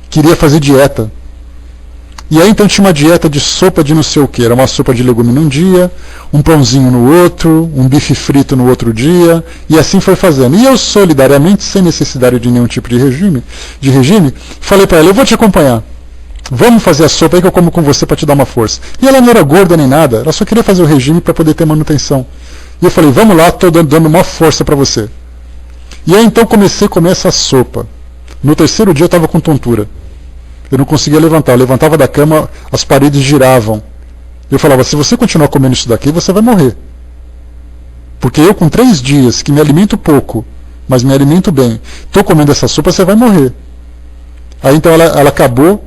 queria fazer dieta. E aí então tinha uma dieta de sopa de não sei o que. Era uma sopa de legume num dia, um pãozinho no outro, um bife frito no outro dia, e assim foi fazendo. E eu solidariamente, sem necessidade de nenhum tipo de regime, falei para ela, eu vou te acompanhar. Vamos fazer a sopa aí que eu como com você para te dar uma força. E ela não era gorda nem nada, ela só queria fazer o regime para poder ter manutenção. E eu falei, vamos lá, estou dando uma força para você. E aí então comecei a comer essa sopa. No terceiro dia eu estava com tontura. Eu não conseguia levantar. Eu levantava da cama, as paredes giravam. Eu falava, se você continuar comendo isso daqui, você vai morrer. Porque eu com 3 dias, que me alimento pouco, mas me alimento bem, estou comendo essa sopa, você vai morrer. Aí então ela acabou,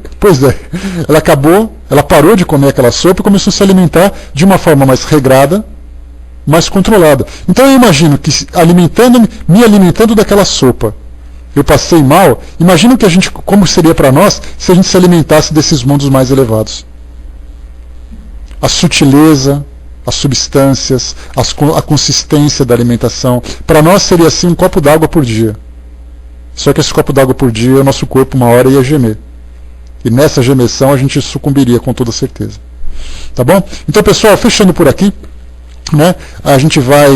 ela acabou Ela parou de comer aquela sopa e começou a se alimentar de uma forma mais regrada, mais controlada. Então eu imagino que me alimentando daquela sopa, eu passei mal. Imagino que como seria para nós se a gente se alimentasse desses mundos mais elevados. A sutileza, as substâncias, a consistência da alimentação. Para nós seria assim um copo d'água por dia. Só que esse copo d'água por dia, o nosso corpo uma hora ia gemer. E nessa gemessão a gente sucumbiria com toda certeza. Tá bom? Então, pessoal, fechando por aqui, né, a gente vai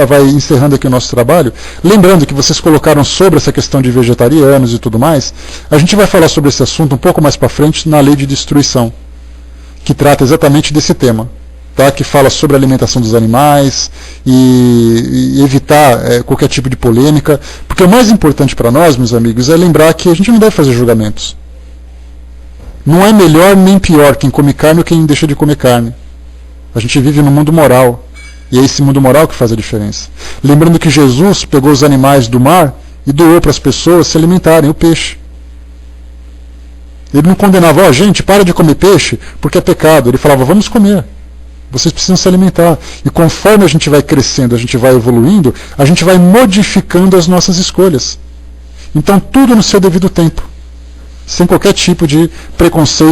vai encerrando aqui o nosso trabalho. Lembrando que vocês colocaram sobre essa questão de vegetarianos e tudo mais. A gente vai falar sobre esse assunto um pouco mais para frente na lei de destruição, que trata exatamente desse tema. Tá, que fala sobre a alimentação dos animais e evitar qualquer tipo de polêmica, porque o mais importante para nós, meus amigos, é lembrar que a gente não deve fazer julgamentos. Não é melhor nem pior quem come carne ou quem deixa de comer carne. A gente vive num mundo moral, e é esse mundo moral que faz a diferença. Lembrando que Jesus pegou os animais do mar e doou para as pessoas se alimentarem, o peixe. Ele não condenava, gente, para de comer peixe porque é pecado. Ele falava, vamos comer. Vocês precisam se alimentar. E conforme a gente vai crescendo, a gente vai evoluindo, a gente vai modificando as nossas escolhas. Então tudo no seu devido tempo. Sem qualquer tipo de preconceito.